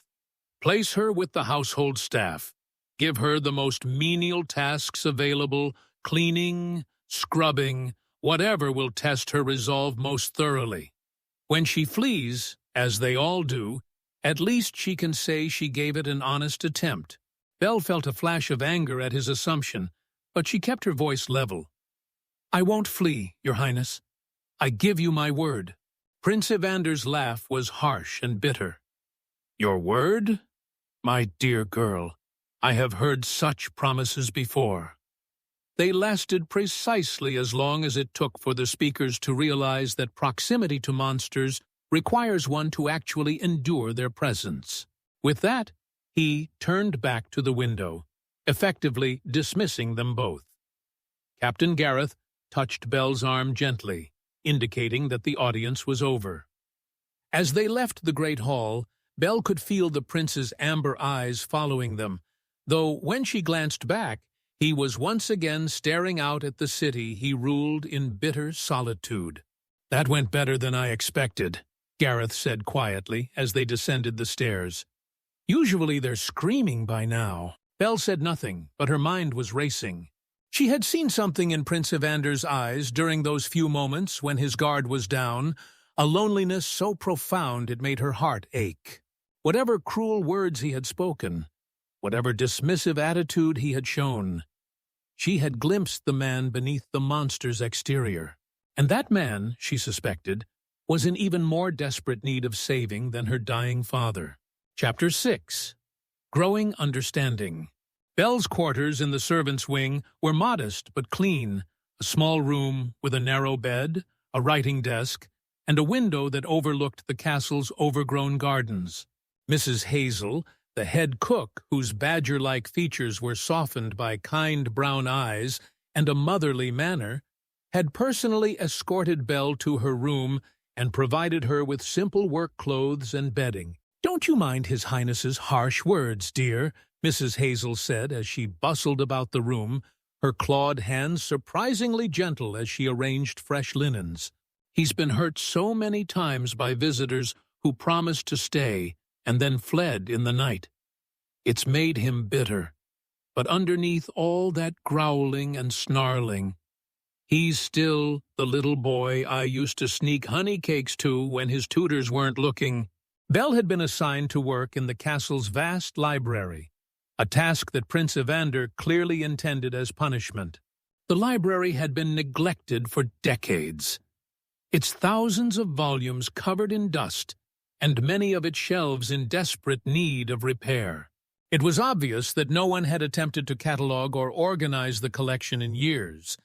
"Place her with the household staff. Give her the most menial tasks available, cleaning, scrubbing, whatever will test her resolve most thoroughly. When she flees, as they all do, at least she can say she gave it an honest attempt." Belle felt a flash of anger at his assumption, but she kept her voice level. "I won't flee, Your Highness. I give you my word." Prince Evander's laugh was harsh and bitter. "Your word? My dear girl, I have heard such promises before." They lasted precisely as long as it took for the speakers to realize that proximity to monsters requires one to actually endure their presence. With that, he turned back to the window, effectively dismissing them both. Captain Gareth touched Belle's arm gently, indicating that the audience was over. As they left the great hall, Belle could feel the prince's amber eyes following them, though when she glanced back, he was once again staring out at the city he ruled in bitter solitude. "That went better than I expected," Gareth said quietly as they descended the stairs. "Usually they're screaming by now." Belle said nothing, but her mind was racing. She had seen something in Prince Evander's eyes during those few moments when his guard was down, a loneliness so profound it made her heart ache. Whatever cruel words he had spoken, whatever dismissive attitude he had shown, she had glimpsed the man beneath the monster's exterior. And that man, she suspected, was in even more desperate need of saving than her dying father. Chapter 6. Growing Understanding. Belle's quarters in the servants' wing were modest but clean, a small room with a narrow bed, a writing desk, and a window that overlooked the castle's overgrown gardens. Mrs. Hazel, the head cook, whose badger-like features were softened by kind brown eyes and a motherly manner, had personally escorted Belle to her room and provided her with simple work clothes and bedding. "Don't you mind His Highness's harsh words, dear," Mrs. Hazel said as she bustled about the room, her clawed hands surprisingly gentle as she arranged fresh linens. "He's been hurt so many times by visitors who promised to stay and then fled in the night. It's made him bitter. But underneath all that growling and snarling, he's still the little boy I used to sneak honey cakes to when his tutors weren't looking." Belle had been assigned to work in the castle's vast library, a task that Prince Evander clearly intended as punishment. The library had been neglected for decades, its thousands of volumes covered in dust, and many of its shelves in desperate need of repair. It was obvious that no one had attempted to catalog or organize the collection in years,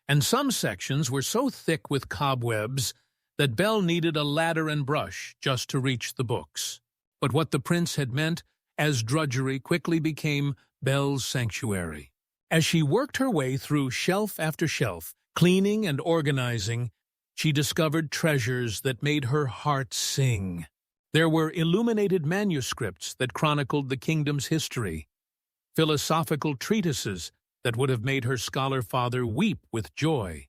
and some sections were so thick with cobwebs that Belle needed a ladder and brush just to reach the books. But what the prince had meant as drudgery quickly became Belle's sanctuary. As she worked her way through shelf after shelf, cleaning and organizing, she discovered treasures that made her heart sing. There were illuminated manuscripts that chronicled the kingdom's history, philosophical treatises that would have made her scholar father weep with joy,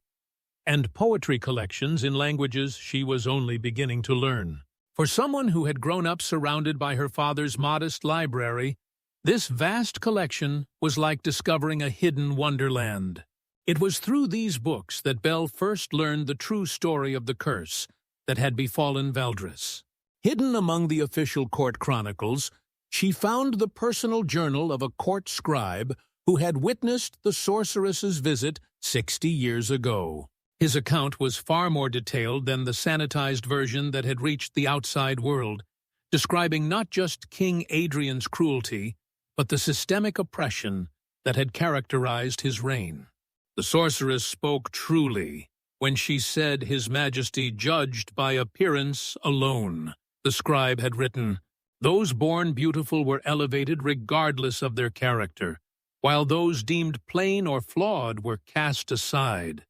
and poetry collections in languages she was only beginning to learn. For someone who had grown up surrounded by her father's modest library, this vast collection was like discovering a hidden wonderland. It was through these books that Belle first learned the true story of the curse that had befallen Valdris. Hidden among the official court chronicles, she found the personal journal of a court scribe who had witnessed the sorceress's visit 60 years ago. His account was far more detailed than the sanitized version that had reached the outside world, describing not just King Adrian's cruelty, but the systemic oppression that had characterized his reign. The sorceress spoke truly when she said His Majesty judged by appearance alone. The scribe had written, "Those born beautiful were elevated regardless of their character, while those deemed plain or flawed were cast aside.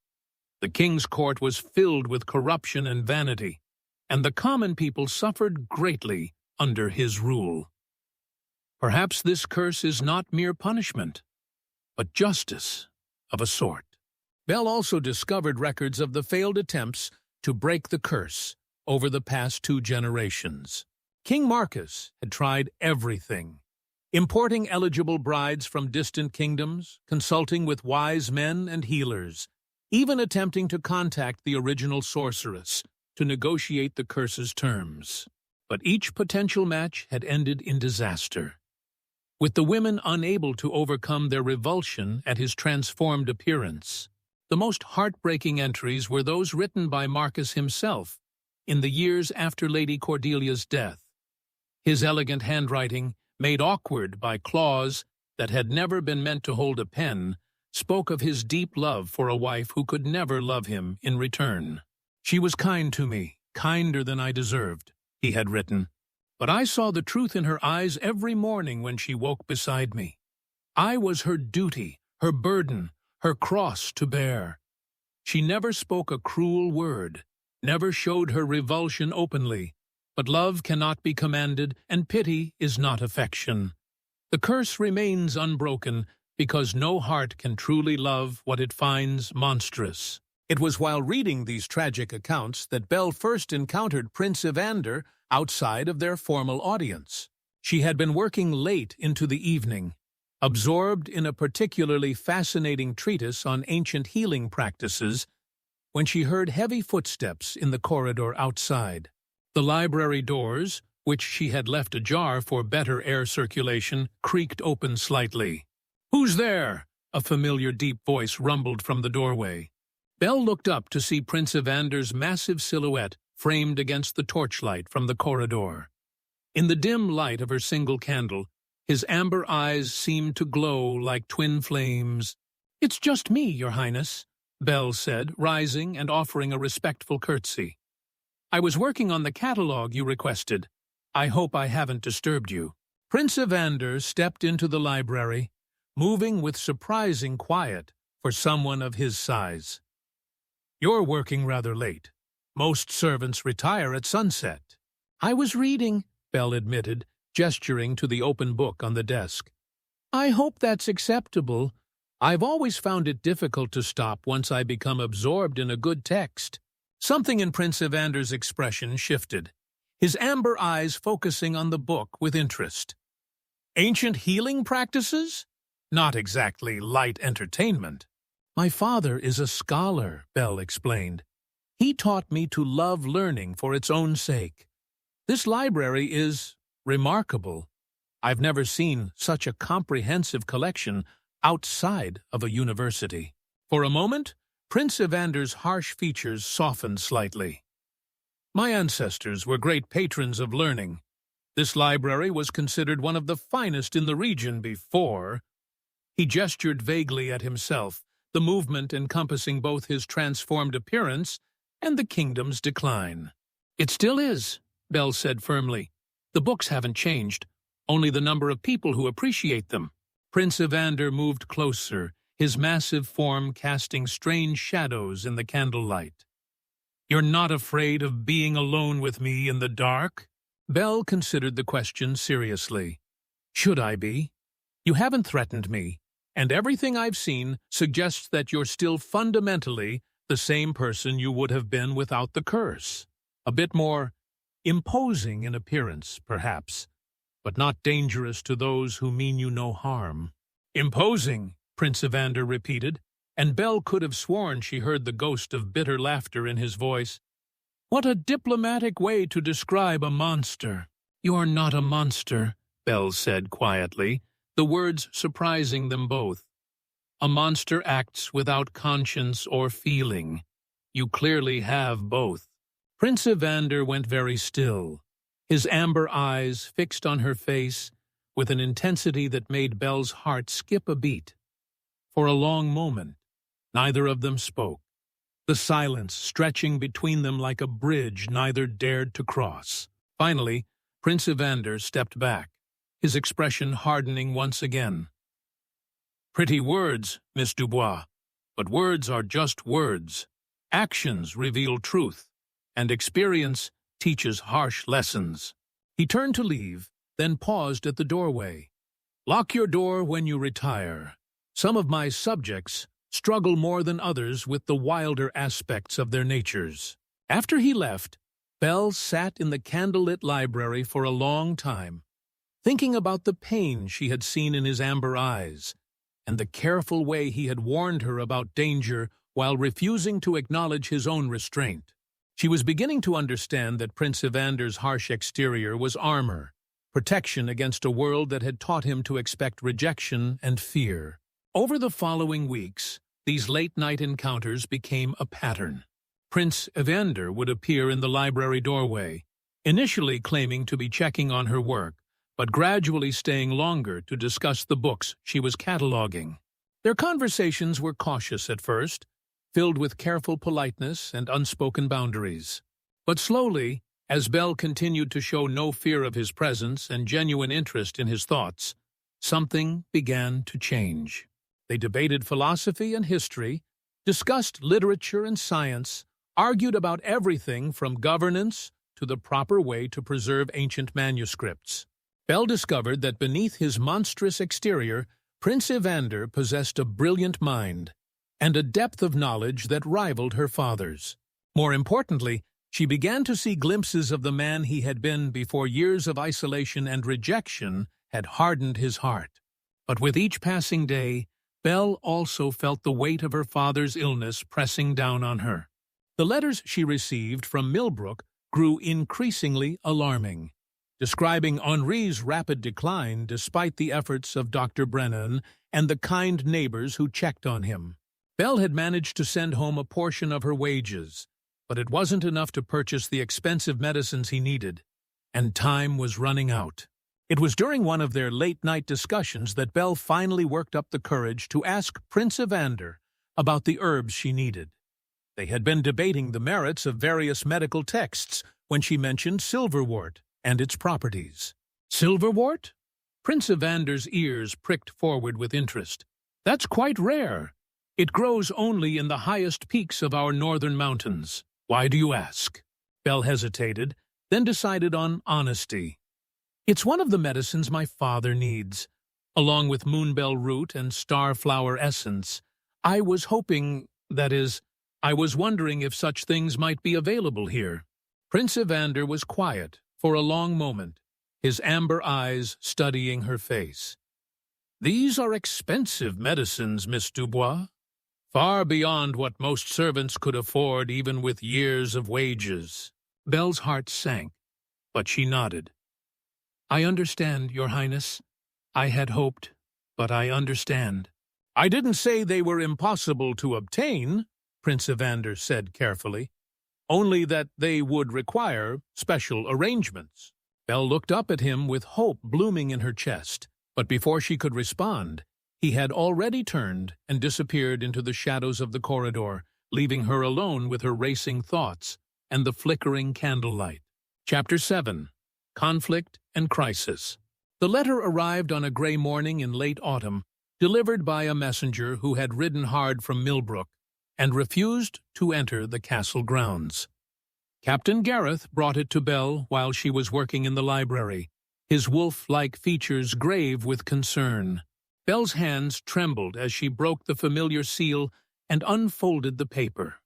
The king's court was filled with corruption and vanity, and the common people suffered greatly under his rule. Perhaps this curse is not mere punishment, but justice of a sort." Belle also discovered records of the failed attempts to break the curse over the past 2 generations. King Marcus had tried everything, importing eligible brides from distant kingdoms, consulting with wise men and healers, even attempting to contact the original sorceress to negotiate the curse's terms. But each potential match had ended in disaster, with the women unable to overcome their revulsion at his transformed appearance. The most heartbreaking entries were those written by Marcus himself in the years after Lady Cordelia's death. His elegant handwriting, made awkward by claws that had never been meant to hold a pen, spoke of his deep love for a wife who could never love him in return. "She was kind to me, kinder than I deserved," he had written, "but I saw the truth in her eyes every morning when she woke beside me. I was her duty, her burden, her cross to bear. She never spoke a cruel word, never showed her revulsion openly, but love cannot be commanded, and pity is not affection. The curse remains unbroken, because no heart can truly love what it finds monstrous." It was while reading these tragic accounts that Belle first encountered Prince Evander outside of their formal audience. She had been working late into the evening, absorbed in a particularly fascinating treatise on ancient healing practices, when she heard heavy footsteps in the corridor outside. The library doors, which she had left ajar for better air circulation, creaked open slightly. "Who's there?" a familiar deep voice rumbled from the doorway. Belle looked up to see Prince Evander's massive silhouette framed against the torchlight from the corridor. In the dim light of her single candle, his amber eyes seemed to glow like twin flames. "It's just me, Your Highness," Belle said, rising and offering a respectful curtsy. "I was working on the catalogue you requested. I hope I haven't disturbed you." Prince Evander stepped into the library, moving with surprising quiet for someone of his size. "You're working rather late. Most servants retire at sunset." "I was reading," Belle admitted, gesturing to the open book on the desk. "I hope that's acceptable. I've always found it difficult to stop once I become absorbed in a good text." Something in Prince Evander's expression shifted, his amber eyes focusing on the book with interest. "Ancient healing practices? Not exactly light entertainment." "My father is a scholar," Belle explained. "He taught me to love learning for its own sake. This library is remarkable. I've never seen such a comprehensive collection outside of a university." For a moment, Prince Evander's harsh features softened slightly. "My ancestors were great patrons of learning. This library was considered one of the finest in the region before." He gestured vaguely at himself, the movement encompassing both his transformed appearance and the kingdom's decline. "It still is," Belle said firmly. "The books haven't changed, only the number of people who appreciate them." Prince Evander moved closer, his massive form casting strange shadows in the candlelight. "You're not afraid of being alone with me in the dark?" Belle considered the question seriously. "Should I be? You haven't threatened me, and everything I've seen suggests that you're still fundamentally the same person you would have been without the curse. A bit more imposing in appearance, perhaps, but not dangerous to those who mean you no harm." "Imposing," Prince Evander repeated, and Belle could have sworn she heard the ghost of bitter laughter in his voice. "What a diplomatic way to describe a monster." "You're not a monster," Belle said quietly, the words surprising them both. "A monster acts without conscience or feeling. You clearly have both." Prince Evander went very still, his amber eyes fixed on her face with an intensity that made Belle's heart skip a beat. For a long moment, neither of them spoke, the silence stretching between them like a bridge neither dared to cross. Finally, Prince Evander stepped back, his expression hardening once again. "Pretty words, Miss Dubois, but words are just words. Actions reveal truth, and experience teaches harsh lessons." He turned to leave, then paused at the doorway. "Lock your door when you retire. Some of my subjects struggle more than others with the wilder aspects of their natures." After he left, Belle sat in the candlelit library for a long time, thinking about the pain she had seen in his amber eyes, and the careful way he had warned her about danger while refusing to acknowledge his own restraint. She was beginning to understand that Prince Evander's harsh exterior was armor, protection against a world that had taught him to expect rejection and fear. Over the following weeks, these late-night encounters became a pattern. Prince Evander would appear in the library doorway, initially claiming to be checking on her work, but gradually staying longer to discuss the books she was cataloging. Their conversations were cautious at first, filled with careful politeness and unspoken boundaries. But slowly, as Belle continued to show no fear of his presence and genuine interest in his thoughts, something began to change. They debated philosophy and history, discussed literature and science, argued about everything from governance to the proper way to preserve ancient manuscripts. Belle discovered that beneath his monstrous exterior, Prince Evander possessed a brilliant mind and a depth of knowledge that rivaled her father's. More importantly, she began to see glimpses of the man he had been before years of isolation and rejection had hardened his heart. But with each passing day, Belle also felt the weight of her father's illness pressing down on her. The letters she received from Millbrook grew increasingly alarming, describing Henri's rapid decline despite the efforts of Dr. Brennan and the kind neighbors who checked on him. Belle had managed to send home a portion of her wages, but it wasn't enough to purchase the expensive medicines he needed, and time was running out. It was during one of their late-night discussions that Belle finally worked up the courage to ask Prince Evander about the herbs she needed. They had been debating the merits of various medical texts when she mentioned silverwort and its properties. Silverwort? Prince Evander's ears pricked forward with interest. That's quite rare. It grows only in the highest peaks of our northern mountains. Why do you ask? Belle hesitated, then decided on honesty. It's one of the medicines my father needs. Along with moonbell root and starflower essence, I was wondering if such things might be available here. Prince Evander was quiet for a long moment, his amber eyes studying her face. These are expensive medicines, Miss Dubois. Far beyond what most servants could afford even with years of wages. Belle's heart sank, but she nodded. I understand, Your Highness. I had hoped, but I understand. I didn't say they were impossible to obtain, Prince Evander said carefully, only that they would require special arrangements. Belle looked up at him with hope blooming in her chest, but before she could respond, he had already turned and disappeared into the shadows of the corridor, leaving her alone with her racing thoughts and the flickering candlelight. Chapter 7. Conflict and Crisis. The letter arrived on a gray morning in late autumn, delivered by a messenger who had ridden hard from Millbrook and refused to enter the castle grounds. Captain Gareth brought it to Belle while she was working in the library, his wolf-like features grave with concern. Belle's hands trembled as she broke the familiar seal and unfolded the paper.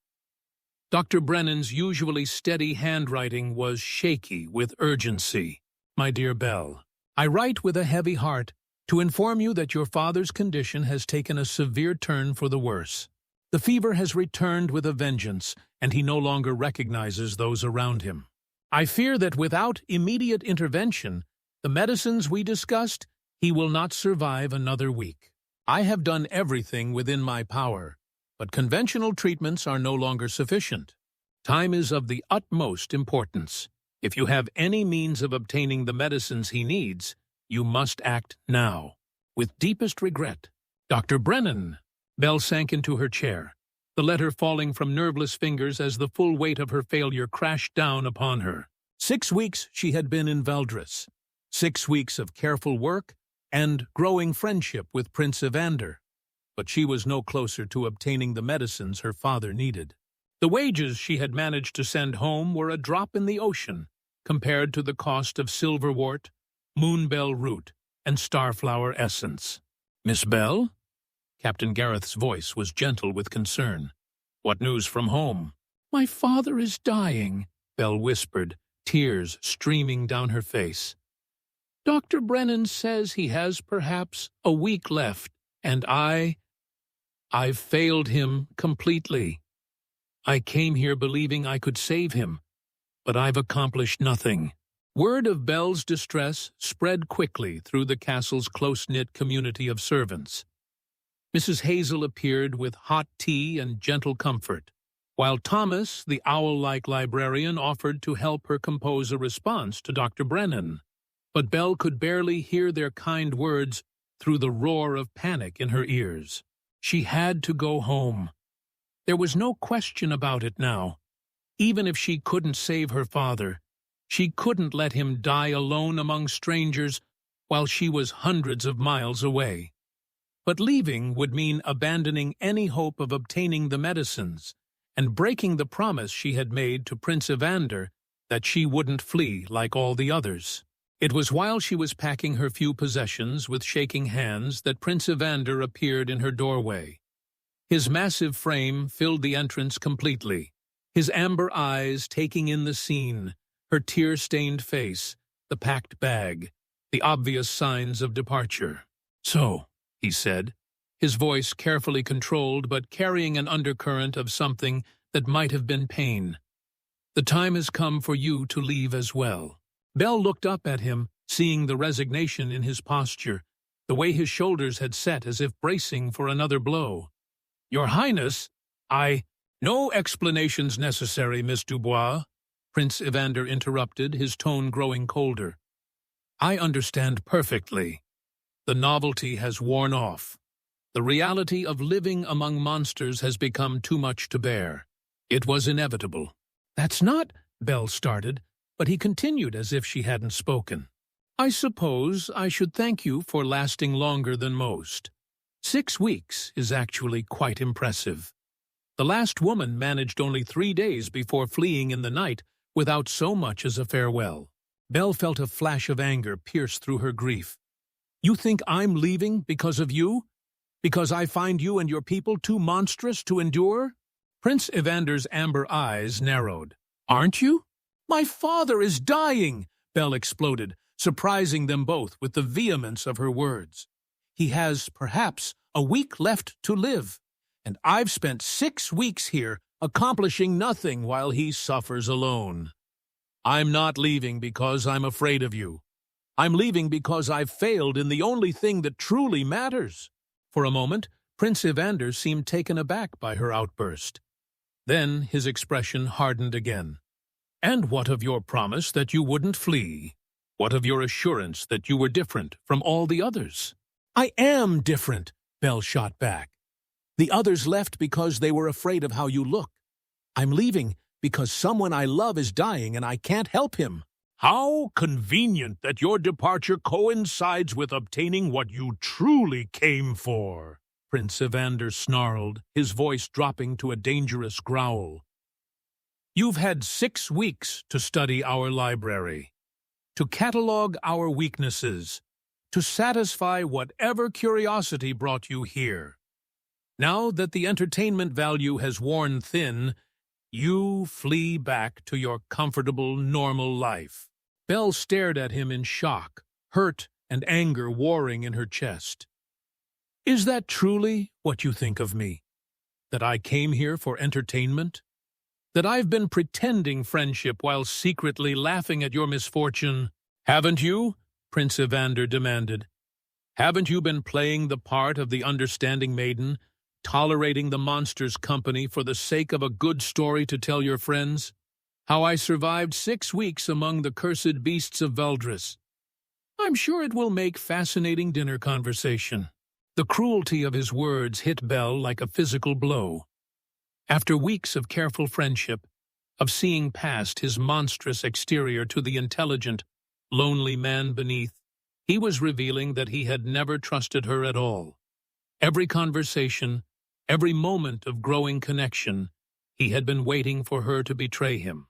Dr. Brennan's usually steady handwriting was shaky with urgency. My dear Belle, I write with a heavy heart to inform you that your father's condition has taken a severe turn for the worse. The fever has returned with a vengeance, and he no longer recognizes those around him. I fear that without immediate intervention, the medicines we discussed, he will not survive another week. I have done everything within my power, but conventional treatments are no longer sufficient. Time is of the utmost importance. If you have any means of obtaining the medicines he needs, you must act now. With deepest regret, Dr. Brennan. Belle sank into her chair, the letter falling from nerveless fingers as the full weight of her failure crashed down upon her. 6 weeks she had been in Valdres, 6 weeks of careful work and growing friendship with Prince Evander, but she was no closer to obtaining the medicines her father needed. The wages she had managed to send home were a drop in the ocean compared to the cost of silverwort, moonbell root, and starflower essence. Miss Belle? Captain Gareth's voice was gentle with concern. What news from home? My father is dying, Belle whispered, tears streaming down her face. Dr. Brennan says he has perhaps a week left, and I've failed him completely. I came here believing I could save him, but I've accomplished nothing. Word of Belle's distress spread quickly through the castle's close-knit community of servants. Mrs. Hazel appeared with hot tea and gentle comfort, while Thomas, the owl-like librarian, offered to help her compose a response to Dr. Brennan. But Belle could barely hear their kind words through the roar of panic in her ears. She had to go home. There was no question about it now. Even if she couldn't save her father, she couldn't let him die alone among strangers while she was hundreds of miles away. But leaving would mean abandoning any hope of obtaining the medicines and breaking the promise she had made to Prince Evander that she wouldn't flee like all the others. It was while she was packing her few possessions with shaking hands that Prince Evander appeared in her doorway. His massive frame filled the entrance completely, his amber eyes taking in the scene, her tear-stained face, the packed bag, the obvious signs of departure. So, he said, his voice carefully controlled but carrying an undercurrent of something that might have been pain. "The time has come for you to leave as well." Bell looked up at him, seeing the resignation in his posture, the way his shoulders had set as if bracing for another blow. "Your Highness, No explanations necessary, Miss Dubois," Prince Evander interrupted, his tone growing colder. "I understand perfectly. The novelty has worn off. The reality of living among monsters has become too much to bear. It was inevitable." "That's not—" Bell started, but he continued as if she hadn't spoken. "I suppose I should thank you for lasting longer than most. 6 weeks is actually quite impressive. The last woman managed only 3 days before fleeing in the night without so much as a farewell." Bell felt a flash of anger pierce through her grief. "You think I'm leaving because of you? Because I find you and your people too monstrous to endure?" Prince Evander's amber eyes narrowed. "Aren't you?" "My father is dying!" Bell exploded, surprising them both with the vehemence of her words. "He has, perhaps, a week left to live, and I've spent 6 weeks here accomplishing nothing while he suffers alone. I'm not leaving because I'm afraid of you. I'm leaving because I've failed in the only thing that truly matters." For a moment, Prince Evander seemed taken aback by her outburst. Then his expression hardened again. "And what of your promise that you wouldn't flee? What of your assurance that you were different from all the others?" "I am different," Bell shot back. "The others left because they were afraid of how you look. I'm leaving because someone I love is dying and I can't help him." "How convenient that your departure coincides with obtaining what you truly came for," Prince Evander snarled, his voice dropping to a dangerous growl. "You've had 6 weeks to study our library, to catalogue our weaknesses, to satisfy whatever curiosity brought you here. Now that the entertainment value has worn thin, you flee back to your comfortable, normal life." Bell stared at him in shock, hurt and anger warring in her chest. "Is that truly what you think of me? That I came here for entertainment? That I've been pretending friendship while secretly laughing at your misfortune? Haven't you?" Prince Evander demanded. "Haven't you been playing the part of the understanding maiden, tolerating the monster's company for the sake of a good story to tell your friends? How I survived 6 weeks among the cursed beasts of Valdris. I'm sure it will make fascinating dinner conversation." The cruelty of his words hit Bell like a physical blow. After weeks of careful friendship, of seeing past his monstrous exterior to the intelligent, lonely man beneath, he was revealing that he had never trusted her at all. Every conversation, every moment of growing connection, he had been waiting for her to betray him.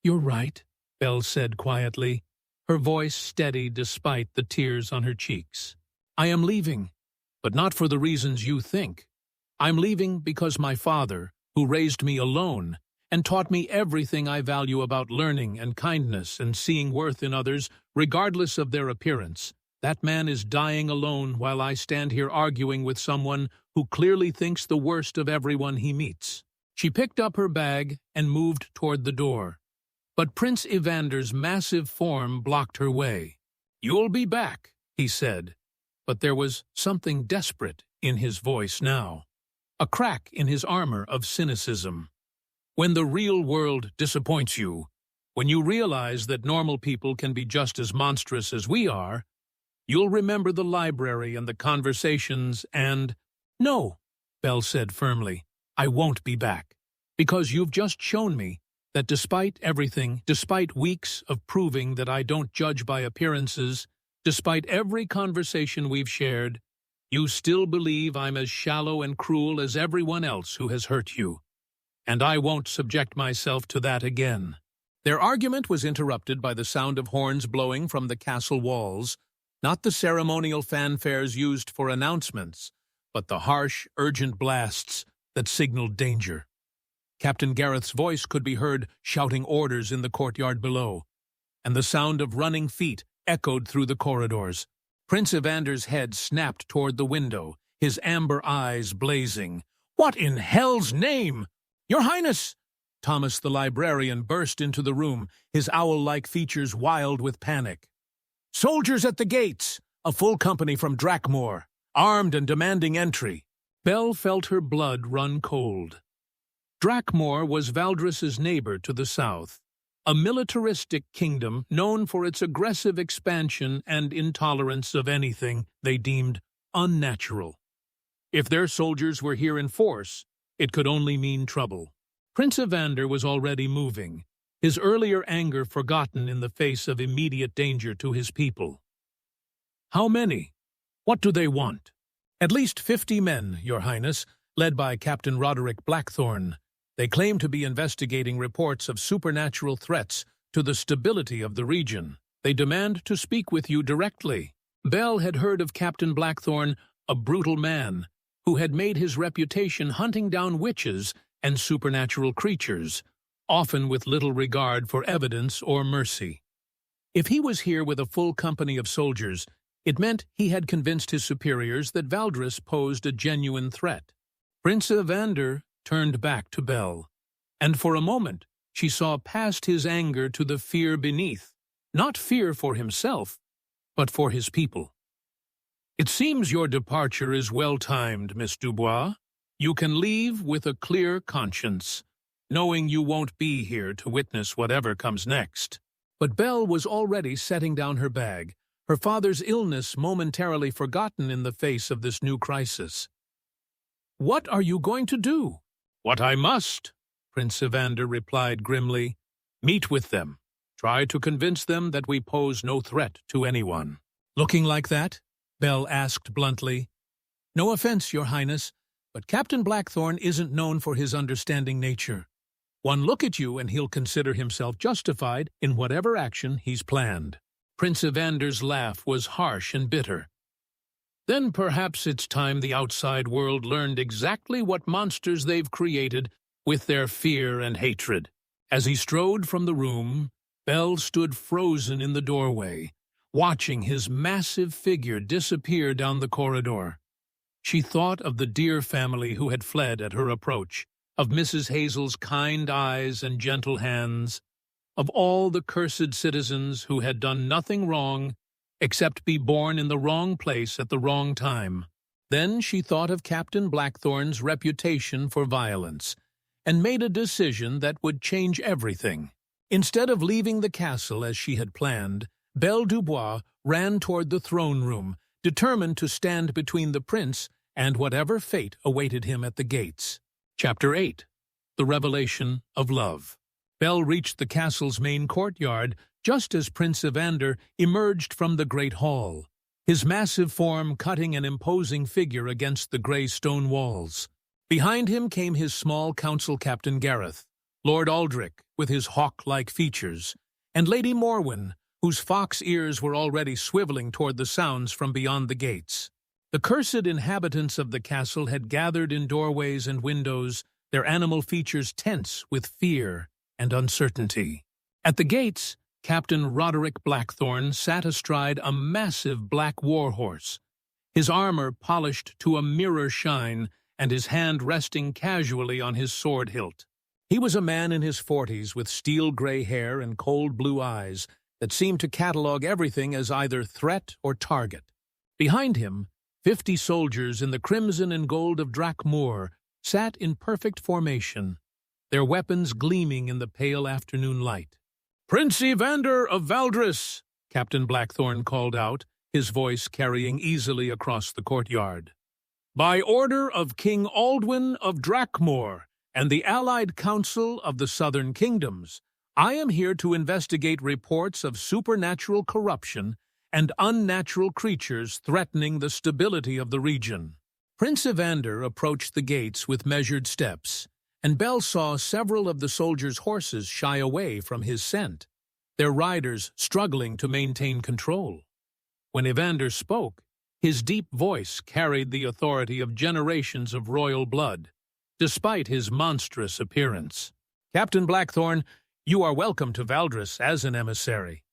"You're right," Belle said quietly, her voice steady despite the tears on her cheeks. "I am leaving, but not for the reasons you think. I'm leaving because my father, who raised me alone and taught me everything I value about learning and kindness and seeing worth in others, regardless of their appearance, that man is dying alone while I stand here arguing with someone who clearly thinks the worst of everyone he meets." She picked up her bag and moved toward the door. But Prince Evander's massive form blocked her way. "You'll be back," he said, but there was something desperate in his voice now, a crack in his armor of cynicism. "When the real world disappoints you, when you realize that normal people can be just as monstrous as we are, you'll remember the library and the conversations and—" "No," Belle said firmly, "I won't be back, because you've just shown me that despite everything, despite weeks of proving that I don't judge by appearances, despite every conversation we've shared, you still believe I'm as shallow and cruel as everyone else who has hurt you. And I won't subject myself to that again." Their argument was interrupted by the sound of horns blowing from the castle walls, not the ceremonial fanfares used for announcements, but the harsh, urgent blasts that signaled danger. Captain Gareth's voice could be heard shouting orders in the courtyard below, and the sound of running feet echoed through the corridors. Prince Evander's head snapped toward the window, his amber eyes blazing. "What in hell's name?" "Your Highness!" Thomas the librarian burst into the room, his owl-like features wild with panic. "Soldiers at the gates! A full company from Drakmore, armed and demanding entry." Belle felt her blood run cold. Drakmore was Valdris's neighbor to the south, a militaristic kingdom known for its aggressive expansion and intolerance of anything they deemed unnatural. If their soldiers were here in force, it could only mean trouble. Prince Evander was already moving, his earlier anger forgotten in the face of immediate danger to his people. "How many? What do they want?" "At least 50 men, Your Highness, led by Captain Roderick Blackthorne. They claim to be investigating reports of supernatural threats to the stability of the region. They demand to speak with you directly." Belle had heard of Captain Blackthorne, a brutal man, who had made his reputation hunting down witches and supernatural creatures, often with little regard for evidence or mercy. If he was here with a full company of soldiers, it meant he had convinced his superiors that Valdris posed a genuine threat. Prince Evander turned back to Belle, and for a moment she saw past his anger to the fear beneath, not fear for himself, but for his people. "It seems your departure is well-timed, Miss Dubois. You can leave with a clear conscience, knowing you won't be here to witness whatever comes next." But Belle was already setting down her bag, her father's illness momentarily forgotten in the face of this new crisis. "What are you going to do?" "What I must," Prince Evander replied grimly. "Meet with them. Try to convince them that we pose no threat to anyone." "Looking like that?" Belle asked bluntly. "No offense, Your Highness, but Captain Blackthorne isn't known for his understanding nature. One look at you and he'll consider himself justified in whatever action he's planned." Prince Evander's laugh was harsh and bitter. "Then perhaps it's time the outside world learned exactly what monsters they've created with their fear and hatred." As he strode from the room, Belle stood frozen in the doorway, watching his massive figure disappear down the corridor. She thought of the dear family who had fled at her approach, of Mrs. Hazel's kind eyes and gentle hands, of all the cursed citizens who had done nothing wrong except be born in the wrong place at the wrong time. Then she thought of Captain Blackthorne's reputation for violence, and made a decision that would change everything. Instead of leaving the castle as she had planned, Belle Dubois ran toward the throne room, determined to stand between the prince and whatever fate awaited him at the gates. Chapter 8. The Revelation of Love. Belle reached the castle's main courtyard just as Prince Evander emerged from the great hall, his massive form cutting an imposing figure against the grey stone walls. Behind him came his small council captain Gareth, Lord Aldrich with his hawk-like features, and Lady Morwen, whose fox ears were already swiveling toward the sounds from beyond the gates. The cursed inhabitants of the castle had gathered in doorways and windows, their animal features tense with fear and uncertainty. At the gates, Captain Roderick Blackthorne sat astride a massive black war-horse, his armor polished to a mirror shine and his hand resting casually on his sword hilt. He was a man in his 40s with steel-gray hair and cold blue eyes that seemed to catalog everything as either threat or target. Behind him, 50 soldiers in the crimson and gold of Drakmore sat in perfect formation, their weapons gleaming in the pale afternoon light. "Prince Evander of Valdris," Captain Blackthorne called out, his voice carrying easily across the courtyard. "By order of King Aldwin of Drakmore and the allied council of the southern kingdoms, I am here to investigate reports of supernatural corruption and unnatural creatures threatening the stability of the region." Prince Evander approached the gates with measured steps, and Belle saw several of the soldiers' horses shy away from his scent, their riders struggling to maintain control. When Evander spoke, his deep voice carried the authority of generations of royal blood, despite his monstrous appearance. "Captain Blackthorne, you are welcome to Valdris as an emissary,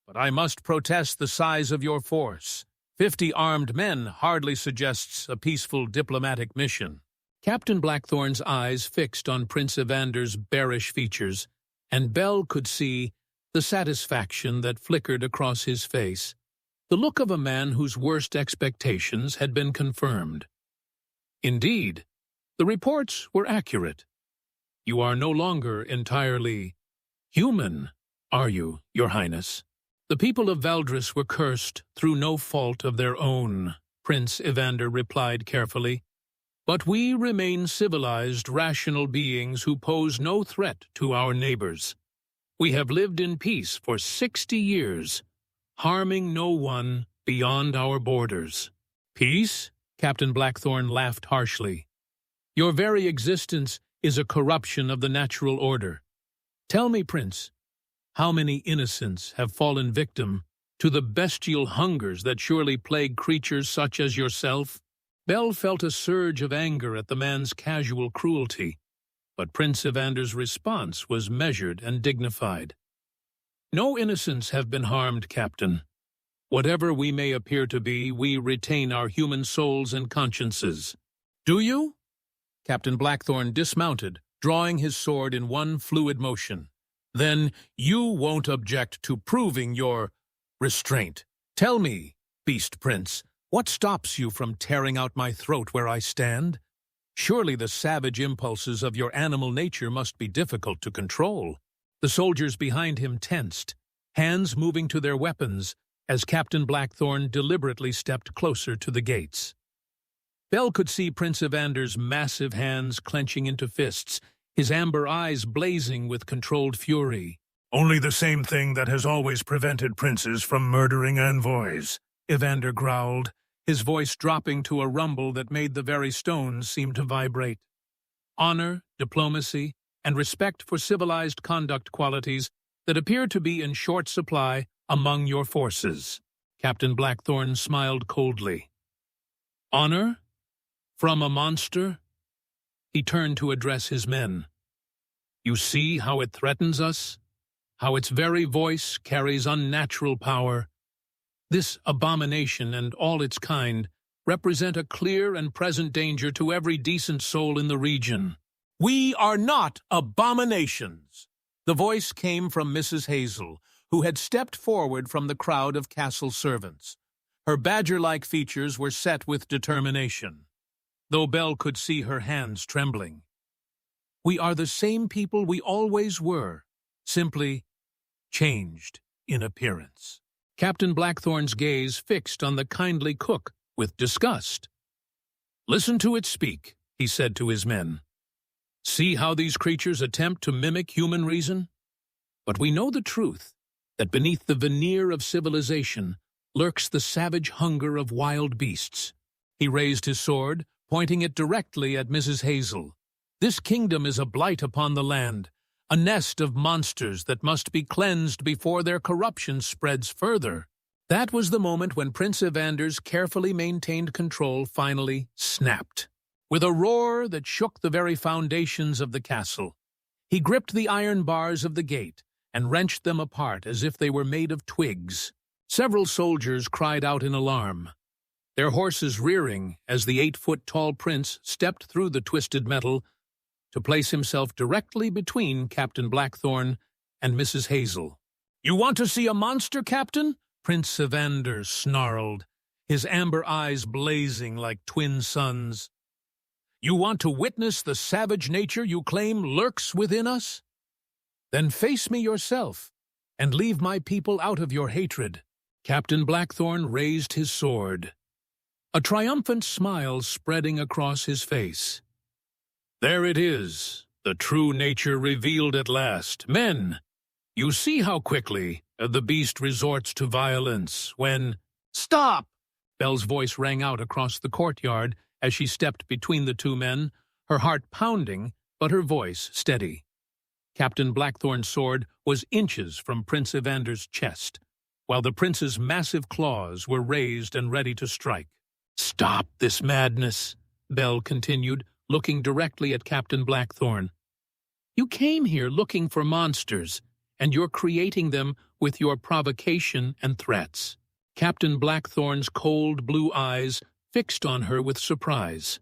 but I must protest the size of your force. 50 armed men hardly suggests a peaceful diplomatic mission. Captain Blackthorn's eyes fixed on Prince Evander's bearish features, and Bell could see the satisfaction that flickered across his face, the look of a man whose worst expectations had been confirmed. Indeed, the reports were accurate. You are no longer entirely human, are you, Your Highness? The people of Valdris were cursed through no fault of their own, Prince Evander replied carefully. But we remain civilized, rational beings who pose no threat to our neighbors. We have lived in peace for 60 years, harming no one beyond our borders. Peace? Captain Blackthorn laughed harshly. Your very existence is a corruption of the natural order. Tell me, Prince, how many innocents have fallen victim to the bestial hungers that surely plague creatures such as yourself? Bell felt a surge of anger at the man's casual cruelty, but Prince Evander's response was measured and dignified. No innocents have been harmed, Captain. Whatever we may appear to be, we retain our human souls and consciences. Do you? Captain Blackthorn dismounted, drawing his sword in one fluid motion. Then you won't object to proving your restraint. Tell me, Beast Prince, what stops you from tearing out my throat where I stand? Surely the savage impulses of your animal nature must be difficult to control. The soldiers behind him tensed, hands moving to their weapons, as Captain Blackthorn deliberately stepped closer to the gates. Bell could see Prince Evander's massive hands clenching into fists, his amber eyes blazing with controlled fury. Only the same thing that has always prevented princes from murdering envoys, Evander growled, his voice dropping to a rumble that made the very stones seem to vibrate. Honor, diplomacy, and respect for civilized conduct qualities that appear to be in short supply among your forces. Captain Blackthorn smiled coldly. Honor? From a monster? He turned to address his men. You see how it threatens us? How its very voice carries unnatural power? This abomination and all its kind represent a clear and present danger to every decent soul in the region. We are not abominations! The voice came from Mrs. Hazel, who had stepped forward from the crowd of castle servants. Her badger-like features were set with determination, though Bell could see her hands trembling. We are the same people we always were, simply changed in appearance. Captain Blackthorn's gaze fixed on the kindly cook with disgust. Listen to it speak, he said to his men. See how these creatures attempt to mimic human reason? But we know the truth, that beneath the veneer of civilization lurks the savage hunger of wild beasts. He raised his sword, pointing it directly at Mrs. Hazel. This kingdom is a blight upon the land, a nest of monsters that must be cleansed before their corruption spreads further. That was the moment when Prince Evander's carefully maintained control finally snapped. With a roar that shook the very foundations of the castle, he gripped the iron bars of the gate and wrenched them apart as if they were made of twigs. Several soldiers cried out in alarm, their horses rearing as the 8-foot-tall prince stepped through the twisted metal to place himself directly between Captain Blackthorn and Mrs. Hazel. You want to see a monster, Captain? Prince Evander snarled, his amber eyes blazing like twin suns. You want to witness the savage nature you claim lurks within us? Then face me yourself, and leave my people out of your hatred. Captain Blackthorn raised his sword, a triumphant smile spreading across his face. There it is, the true nature revealed at last. Men, you see how quickly the beast resorts to violence when— Stop! Bell's voice rang out across the courtyard as she stepped between the two men, her heart pounding, but her voice steady. Captain Blackthorn's sword was inches from Prince Evander's chest, while the prince's massive claws were raised and ready to strike. Stop this madness, Bell continued, looking directly at Captain Blackthorn. You came here looking for monsters, and you're creating them with your provocation and threats. Captain Blackthorn's cold blue eyes fixed on her with surprise.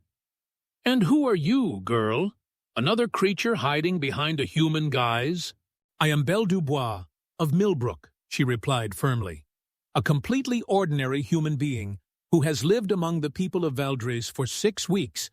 "And who are you, girl? Another creature hiding behind a human guise?" "I am Belle Dubois, of Millbrook," she replied firmly. "A completely ordinary human being who has lived among the people of Valdres for 6 weeks,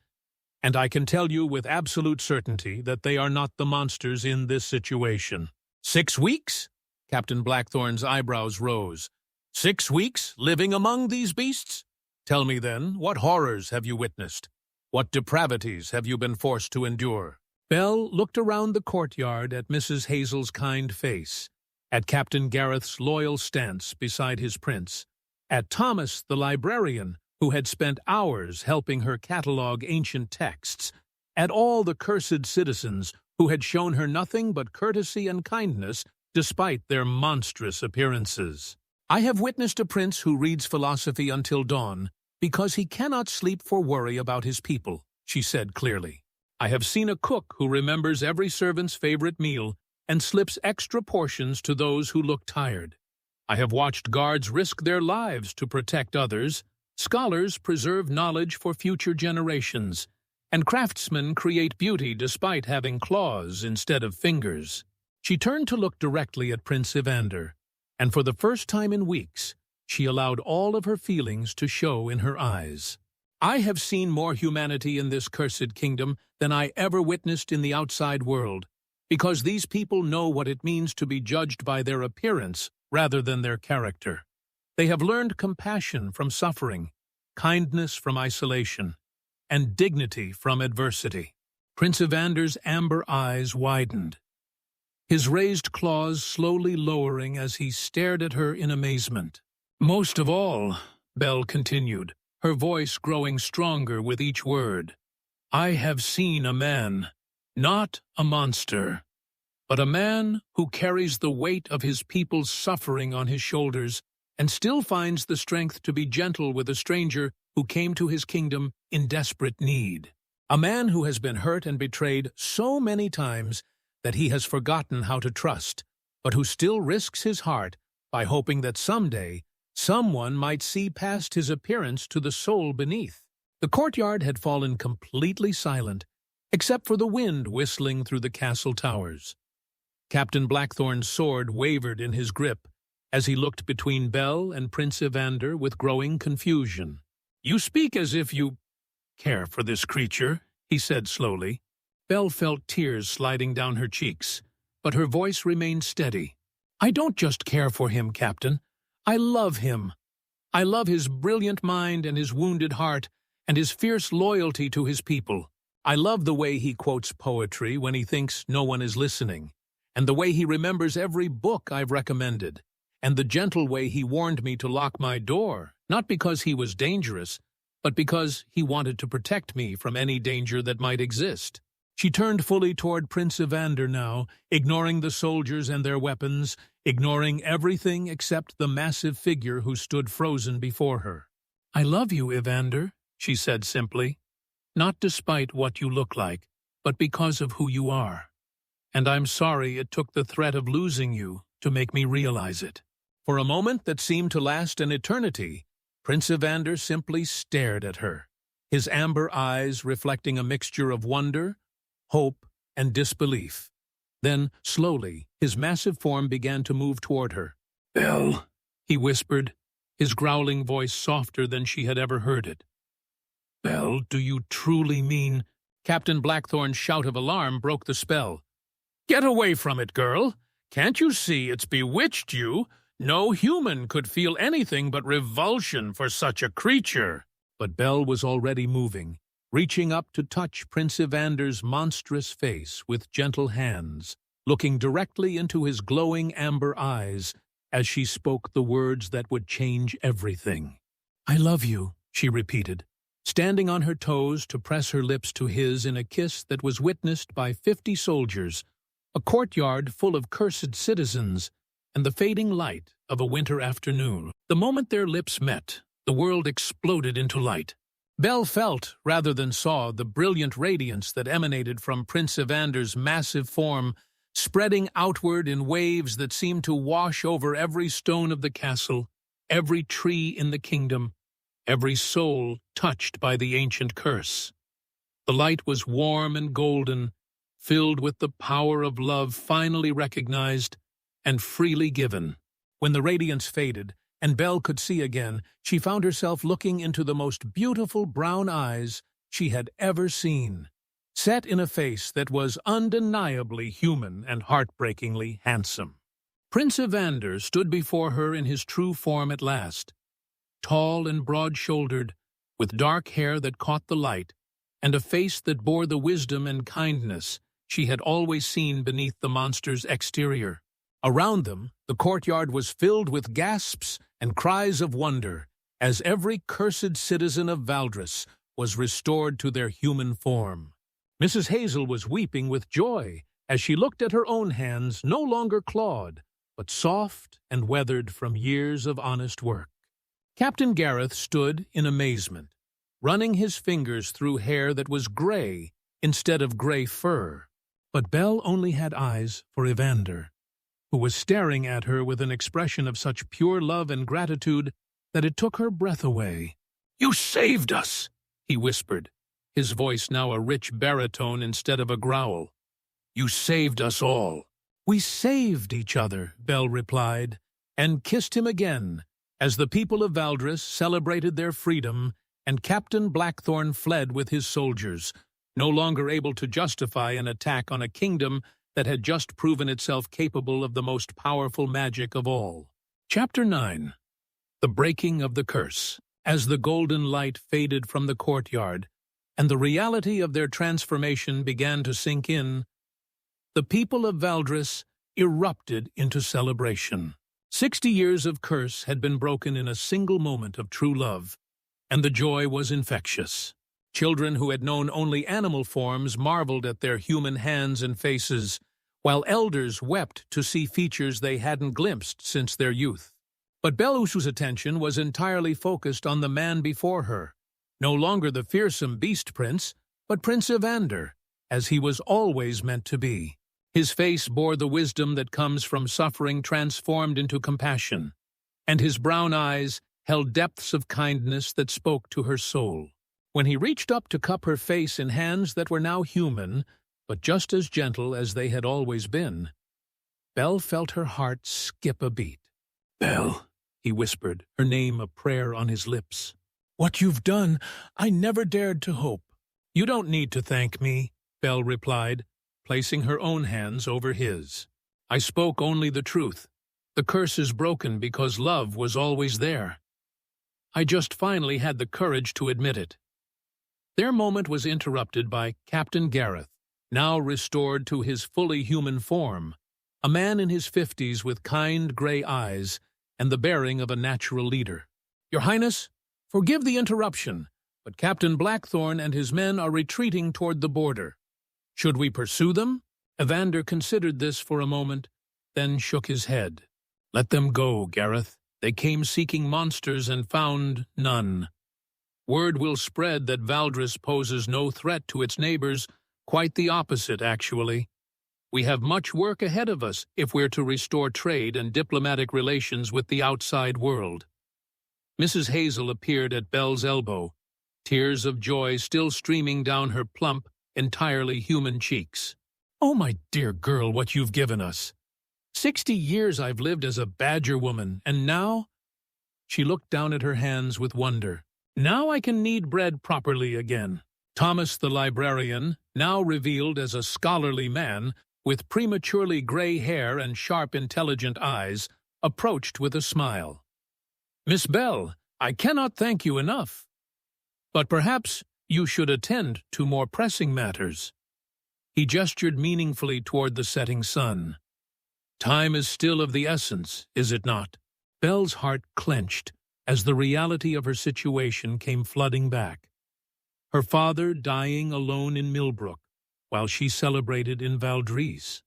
and I can tell you with absolute certainty that they are not the monsters in this situation." "6 weeks?" Captain Blackthorn's eyebrows rose. "6 weeks living among these beasts? Tell me then, what horrors have you witnessed? What depravities have you been forced to endure?" Belle looked around the courtyard at Mrs. Hazel's kind face, at Captain Gareth's loyal stance beside his prince, at Thomas the librarian, who had spent hours helping her catalogue ancient texts, at all the cursed citizens who had shown her nothing but courtesy and kindness despite their monstrous appearances. "I have witnessed a prince who reads philosophy until dawn because he cannot sleep for worry about his people," she said clearly. "I have seen a cook who remembers every servant's favorite meal and slips extra portions to those who look tired. I have watched guards risk their lives to protect others, scholars preserve knowledge for future generations, and craftsmen create beauty despite having claws instead of fingers." She turned to look directly at Prince Evander, and for the first time in weeks, she allowed all of her feelings to show in her eyes. "I have seen more humanity in this cursed kingdom than I ever witnessed in the outside world, because these people know what it means to be judged by their appearance rather than their character. They have learned compassion from suffering, kindness from isolation, and dignity from adversity." Prince Evander's amber eyes widened, his raised claws slowly lowering as he stared at her in amazement. "Most of all," Belle continued, her voice growing stronger with each word, "I have seen a man, not a monster, but a man who carries the weight of his people's suffering on his shoulders and still finds the strength to be gentle with a stranger who came to his kingdom in desperate need. A man who has been hurt and betrayed so many times that he has forgotten how to trust, but who still risks his heart by hoping that someday someone might see past his appearance to the soul beneath." The courtyard had fallen completely silent, except for the wind whistling through the castle towers. Captain Blackthorn's sword wavered in his grip as he looked between Belle and Prince Evander with growing confusion. "You speak as if you care for this creature," he said slowly. Belle felt tears sliding down her cheeks, but her voice remained steady. "I don't just care for him, Captain. I love him. I love his brilliant mind and his wounded heart and his fierce loyalty to his people. I love the way he quotes poetry when he thinks no one is listening, and the way he remembers every book I've recommended, and the gentle way he warned me to lock my door, not because he was dangerous, but because he wanted to protect me from any danger that might exist." She turned fully toward Prince Evander now, ignoring the soldiers and their weapons, ignoring everything except the massive figure who stood frozen before her. "I love you, Evander," she said simply, "not despite what you look like, but because of who you are. And I'm sorry it took the threat of losing you to make me realize it." For a moment that seemed to last an eternity, Prince Evander simply stared at her, his amber eyes reflecting a mixture of wonder, hope, and disbelief. Then, slowly, his massive form began to move toward her. "Belle," he whispered, his growling voice softer than she had ever heard it. "Belle, do you truly mean—" Captain Blackthorn's shout of alarm broke the spell. "Get away from it, girl! Can't you see it's bewitched you? No human could feel anything but revulsion for such a creature." But Belle was already moving, reaching up to touch Prince Evander's monstrous face with gentle hands, looking directly into his glowing amber eyes as she spoke the words that would change everything. "I love you," she repeated, standing on her toes to press her lips to his in a kiss that was witnessed by 50 soldiers, a courtyard full of cursed citizens, and the fading light of a winter afternoon. The moment their lips met, the world exploded into light. Belle felt, rather than saw, the brilliant radiance that emanated from Prince Evander's massive form, spreading outward in waves that seemed to wash over every stone of the castle every tree in the kingdom, every soul touched by the ancient curse. The light was warm and golden, filled with the power of love finally recognized and freely given. When the radiance faded and Belle could see again, she found herself looking into the most beautiful brown eyes she had ever seen, set in a face that was undeniably human and heartbreakingly handsome. Prince Evander stood before her in his true form at last, tall and broad-shouldered, with dark hair that caught the light, and a face that bore the wisdom and kindness she had always seen beneath the monster's exterior. Around them, the courtyard was filled with gasps and cries of wonder, as every cursed citizen of Valdres was restored to their human form. Mrs. Hazel was weeping with joy as she looked at her own hands, no longer clawed, but soft and weathered from years of honest work. Captain Gareth stood in amazement, running his fingers through hair that was gray instead of gray fur. But Belle only had eyes for Evander, who was staring at her with an expression of such pure love and gratitude that it took her breath away. "You saved us," he whispered, his voice now a rich baritone instead of a growl. "You saved us all." "We saved each other," Belle replied, and kissed him again, as the people of Valdres celebrated their freedom and Captain Blackthorn fled with his soldiers, no longer able to justify an attack on a kingdom that had just proven itself capable of the most powerful magic of all. Chapter 9. The Breaking of the Curse. As the golden light faded from the courtyard, and the reality of their transformation began to sink in, the people of Valdres erupted into celebration. 60 years of curse had been broken in a single moment of true love, and the joy was infectious. Children who had known only animal forms marveled at their human hands and faces, while elders wept to see features they hadn't glimpsed since their youth. But Belle's attention was entirely focused on the man before her, no longer the fearsome beast prince, but Prince Evander, as he was always meant to be. His face bore the wisdom that comes from suffering transformed into compassion, and his brown eyes held depths of kindness that spoke to her soul. When he reached up to cup her face in hands that were now human, but just as gentle as they had always been, Belle felt her heart skip a beat. "Belle," he whispered, her name a prayer on his lips. "What you've done, I never dared to hope." "You don't need to thank me," Belle replied, placing her own hands over his. "I spoke only the truth. The curse is broken because love was always there. I just finally had the courage to admit it." Their moment was interrupted by Captain Gareth, now restored to his fully human form, a man in his 50s with kind gray eyes and the bearing of a natural leader. "Your Highness, forgive the interruption, but Captain Blackthorn and his men are retreating toward the border. Should we pursue them?" Evander considered this for a moment, then shook his head. "Let them go, Gareth. They came seeking monsters and found none. Word will spread that Valdres poses no threat to its neighbors, quite the opposite, actually. We have much work ahead of us if we're to restore trade and diplomatic relations with the outside world." Mrs. Hazel appeared at Belle's elbow, tears of joy still streaming down her plump, entirely human cheeks. "Oh, my dear girl, what you've given us. 60 years I've lived as a badger woman, and now—" She looked down at her hands with wonder. "Now I can knead bread properly again." Thomas the librarian, now revealed as a scholarly man, with prematurely gray hair and sharp, intelligent eyes, approached with a smile. "Miss Belle, I cannot thank you enough. But perhaps you should attend to more pressing matters." He gestured meaningfully toward the setting sun. "Time is still of the essence, is it not?" Belle's heart clenched as the reality of her situation came flooding back. Her father dying alone in Millbrook, while she celebrated in Valdres.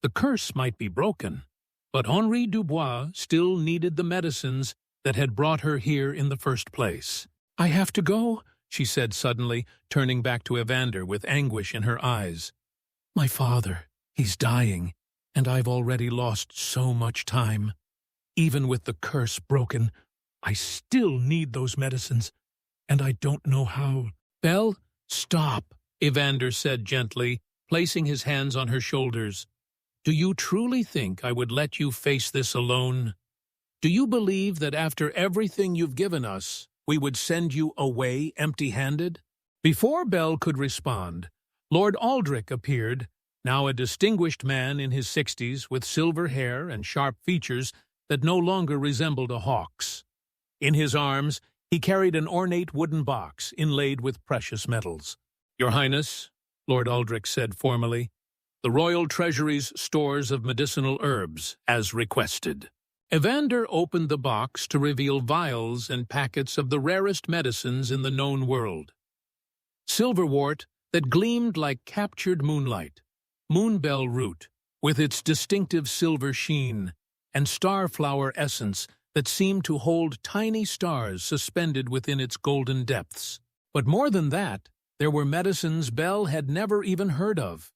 The curse might be broken, but Henri Dubois still needed the medicines that had brought her here in the first place. "I have to go," she said suddenly, turning back to Evander with anguish in her eyes. "My father, he's dying, and I've already lost so much time. Even with the curse broken, I still need those medicines, and I don't know how. Belle, stop, Evander said gently, placing his hands on her shoulders. Do you truly think I would let you face this alone? Do you believe that after everything you've given us, we would send you away empty-handed? Before Belle could respond, Lord Aldrich appeared, now a distinguished man in his 60s with silver hair and sharp features that no longer resembled a hawk's. In his arms, he carried an ornate wooden box inlaid with precious metals. Your Highness, Lord Aldrich said formally, the Royal Treasury's stores of medicinal herbs, as requested. Evander opened the box to reveal vials and packets of the rarest medicines in the known world. Silverwort that gleamed like captured moonlight, moonbell root with its distinctive silver sheen, and starflower essence that seemed to hold tiny stars suspended within its golden depths. But more than that, there were medicines Belle had never even heard of.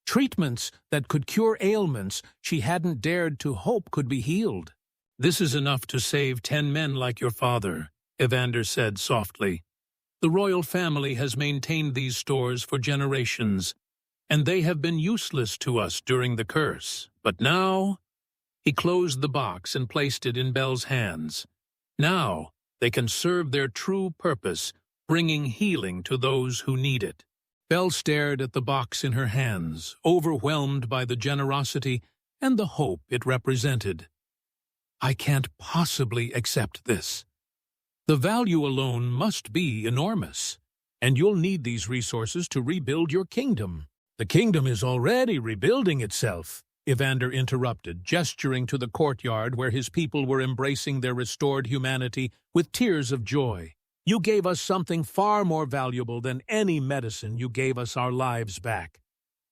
Treatments that could cure ailments she hadn't dared to hope could be healed. This is enough to save 10 men like your father, Evander said softly. The royal family has maintained these stores for generations, and they have been useless to us during the curse. But now... He closed the box and placed it in Belle's hands. Now they can serve their true purpose, bringing healing to those who need it. Belle stared at the box in her hands, overwhelmed by the generosity and the hope it represented. I can't possibly accept this. The value alone must be enormous, and you'll need these resources to rebuild your kingdom. The kingdom is already rebuilding itself, Evander interrupted, gesturing to the courtyard where his people were embracing their restored humanity with tears of joy. You gave us something far more valuable than any medicine. You gave us our lives back.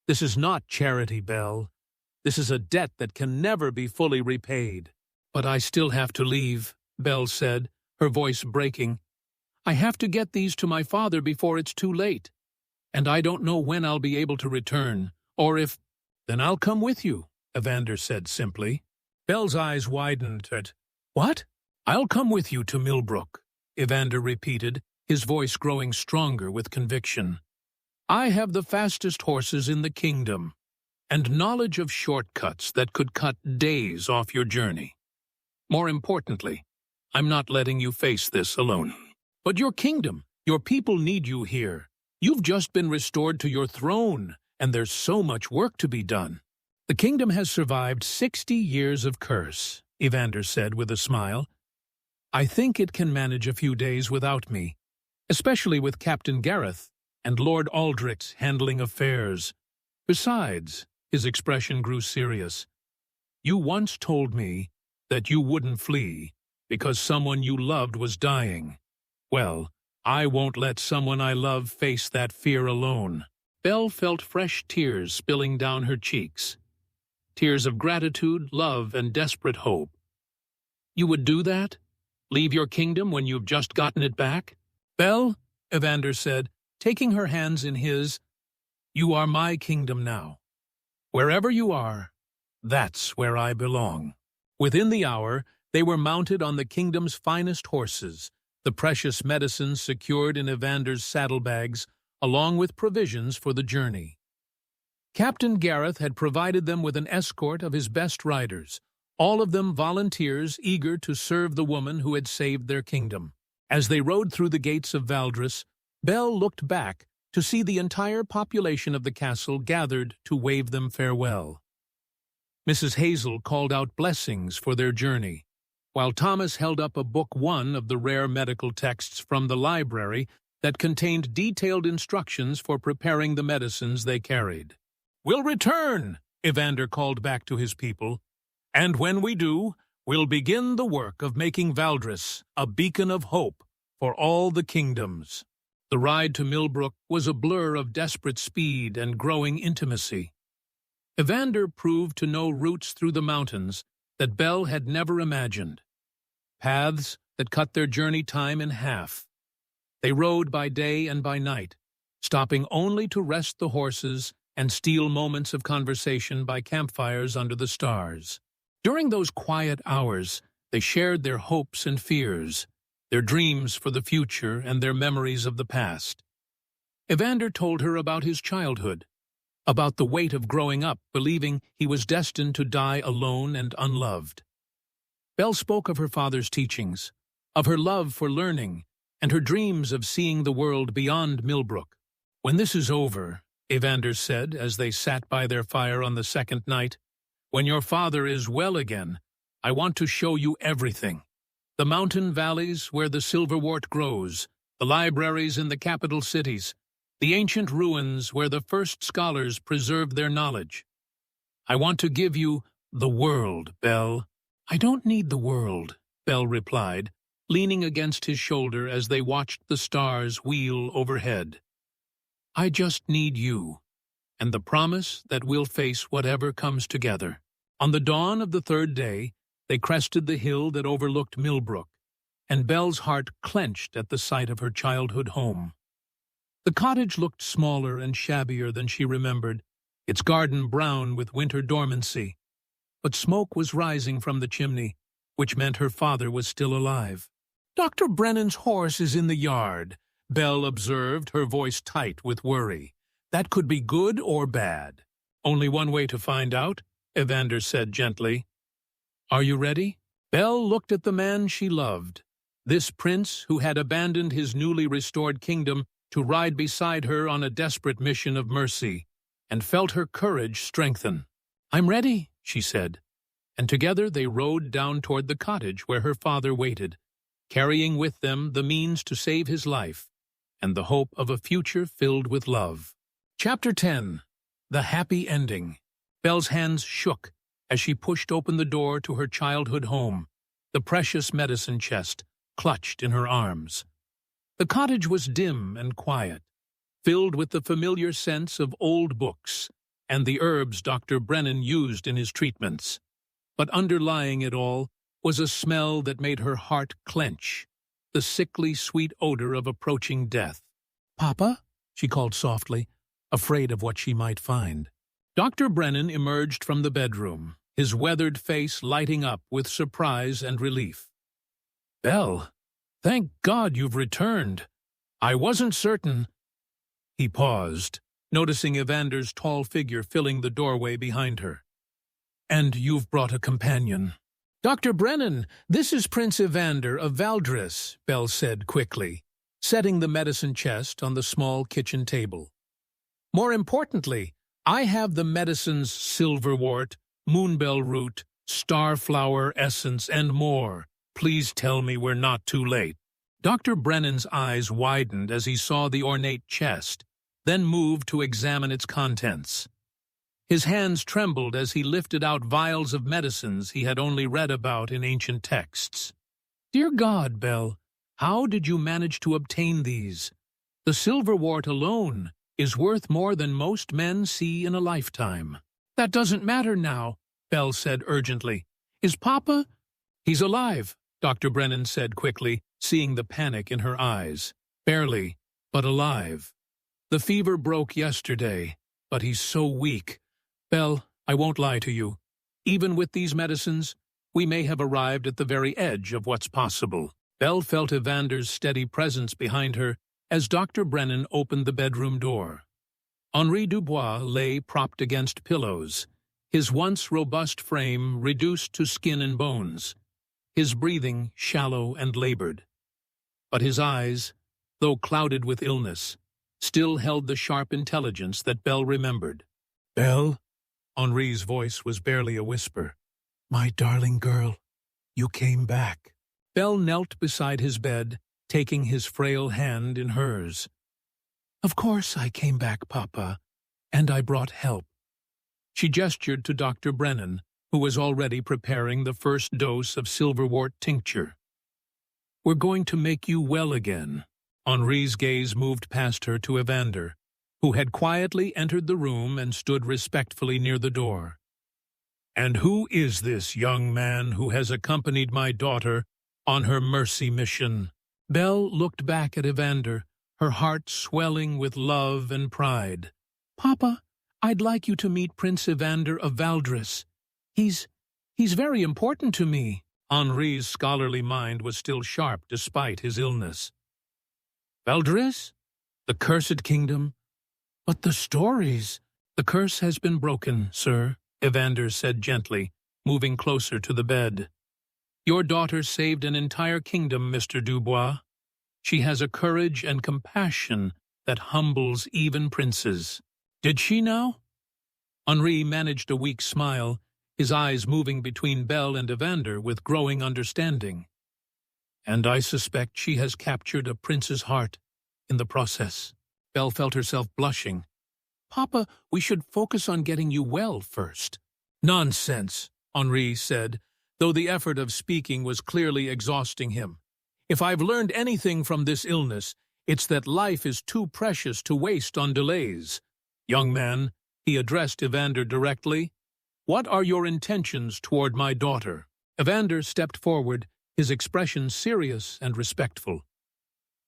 This is not charity, Belle. This is a debt that can never be fully repaid. But I still have to leave, Belle said, her voice breaking. I have to get these to my father before it's too late. And I don't know when I'll be able to return, or if... Then I'll come with you, Evander said simply. Belle's eyes widened at, What? I'll come with you to Millbrook, Evander repeated, his voice growing stronger with conviction. I have the fastest horses in the kingdom, and knowledge of shortcuts that could cut days off your journey. More importantly, I'm not letting you face this alone. But your kingdom, your people need you here. You've just been restored to your throne, and there's so much work to be done. The kingdom has survived 60 years of curse, Evander said with a smile. I think it can manage a few days without me, especially with Captain Gareth and Lord Aldrich handling affairs. Besides, his expression grew serious. You once told me that you wouldn't flee because someone you loved was dying. Well, I won't let someone I love face that fear alone. Belle felt fresh tears spilling down her cheeks. Tears of gratitude, love, and desperate hope. You would do that? Leave your kingdom when you've just gotten it back? Belle, Evander said, taking her hands in his, you are my kingdom now. Wherever you are, that's where I belong. Within the hour, they were mounted on the kingdom's finest horses, the precious medicines secured in Evander's saddlebags, along with provisions for the journey. Captain Gareth had provided them with an escort of his best riders, all of them volunteers eager to serve the woman who had saved their kingdom. As they rode through the gates of Valdres, Belle looked back to see the entire population of the castle gathered to wave them farewell. Mrs. Hazel called out blessings for their journey, while Thomas held up a book one of the rare medical texts from the library that contained detailed instructions for preparing the medicines they carried. We'll return, Evander called back to his people, and when we do, we'll begin the work of making Valdres a beacon of hope for all the kingdoms. The ride to Millbrook was a blur of desperate speed and growing intimacy. Evander proved to know routes through the mountains that Belle had never imagined, paths that cut their journey time in half. They rode by day and by night, stopping only to rest the horses and steal moments of conversation by campfires under the stars. During those quiet hours, They shared their hopes and fears, their dreams for the future and their memories of the past. Evander told her about his childhood, about the weight of growing up, believing he was destined to die alone and unloved. Belle spoke of her father's teachings, of her love for learning, and her dreams of seeing the world beyond Millbrook. "When this is over," Evander said as they sat by their fire on the second night, "when your father is well again, I want to show you everything. The mountain valleys where the silverwort grows, the libraries in the capital cities, the ancient ruins where the first scholars preserved their knowledge. I want to give you the world, Belle." "I don't need the world," Belle replied, leaning against his shoulder as they watched the stars wheel overhead. "I just need you, and the promise that we'll face whatever comes together." On the dawn of the third day, they crested the hill that overlooked Millbrook, and Belle's heart clenched at the sight of her childhood home. The cottage looked smaller and shabbier than she remembered, its garden brown with winter dormancy. But smoke was rising from the chimney, which meant her father was still alive. "Dr. Brennan's horse is in the yard," Belle observed, her voice tight with worry. "That could be good or bad." "Only one way to find out," Evander said gently. "Are you ready?" Belle looked at the man she loved, this prince who had abandoned his newly restored kingdom to ride beside her on a desperate mission of mercy, and felt her courage strengthen. "I'm ready," she said, and together they rode down toward the cottage where her father waited, carrying with them the means to save his life and the hope of a future filled with love. Chapter 10. The Happy Ending. Belle's hands shook as she pushed open the door to her childhood home, the precious medicine chest clutched in her arms. The cottage was dim and quiet, filled with the familiar scents of old books and the herbs Dr. Brennan used in his treatments. But underlying it all was a smell that made her heart clench, the sickly sweet odor of approaching death. "Papa?" she called softly, afraid of what she might find. Dr. Brennan emerged from the bedroom, his weathered face lighting up with surprise and relief. "Belle, thank God you've returned. I wasn't certain—" He paused, noticing Evander's tall figure filling the doorway behind her. "And you've brought a companion." "Dr. Brennan, this is Prince Evander of Valdres," Belle said quickly, setting the medicine chest on the small kitchen table. "More importantly, I have the medicines silverwort, moonbell root, starflower essence, and more. Please tell me we're not too late." Dr. Brennan's eyes widened as he saw the ornate chest, then moved to examine its contents. His hands trembled as he lifted out vials of medicines he had only read about in ancient texts. "Dear God, Belle, how did you manage to obtain these? The silverwort alone is worth more than most men see in a lifetime." "That doesn't matter now," Belle said urgently. "Is Papa—" "He's alive," Dr. Brennan said quickly, seeing the panic in her eyes. "Barely, but alive. The fever broke yesterday, but he's so weak. Belle, I won't lie to you. Even with these medicines, we may have arrived at the very edge of what's possible." Belle felt Evander's steady presence behind her as Dr. Brennan opened the bedroom door. Henri Dubois lay propped against pillows, his once robust frame reduced to skin and bones, his breathing shallow and labored. But his eyes, though clouded with illness, still held the sharp intelligence that Belle remembered. "Belle?" Henri's voice was barely a whisper. "My darling girl, you came back." Belle knelt beside his bed, taking his frail hand in hers. "Of course I came back, Papa, and I brought help." She gestured to Dr. Brennan, who was already preparing the first dose of silverwort tincture. "We're going to make you well again." Henri's gaze moved past her to Evander, who had quietly entered the room and stood respectfully near the door. "And who is this young man who has accompanied my daughter on her mercy mission?" Belle looked back at Evander, her heart swelling with love and pride. "Papa, I'd like you to meet Prince Evander of Valdres. He's very important to me." Henri's scholarly mind was still sharp despite his illness. Valdris? The cursed kingdom? But the stories— The curse has been broken, sir, Evander said gently, moving closer to the bed. Your daughter saved an entire kingdom, Mr. Dubois. She has a courage and compassion that humbles even princes. Did she now? Henri managed a weak smile, his eyes moving between Belle and Evander with growing understanding. And I suspect she has captured a prince's heart in the process. Belle felt herself blushing. Papa, we should focus on getting you well first. Nonsense, Henri said, though the effort of speaking was clearly exhausting him. If I've learned anything from this illness, it's that life is too precious to waste on delays. Young man, he addressed Evander directly, what are your intentions toward my daughter? Evander stepped forward, his expression serious and respectful.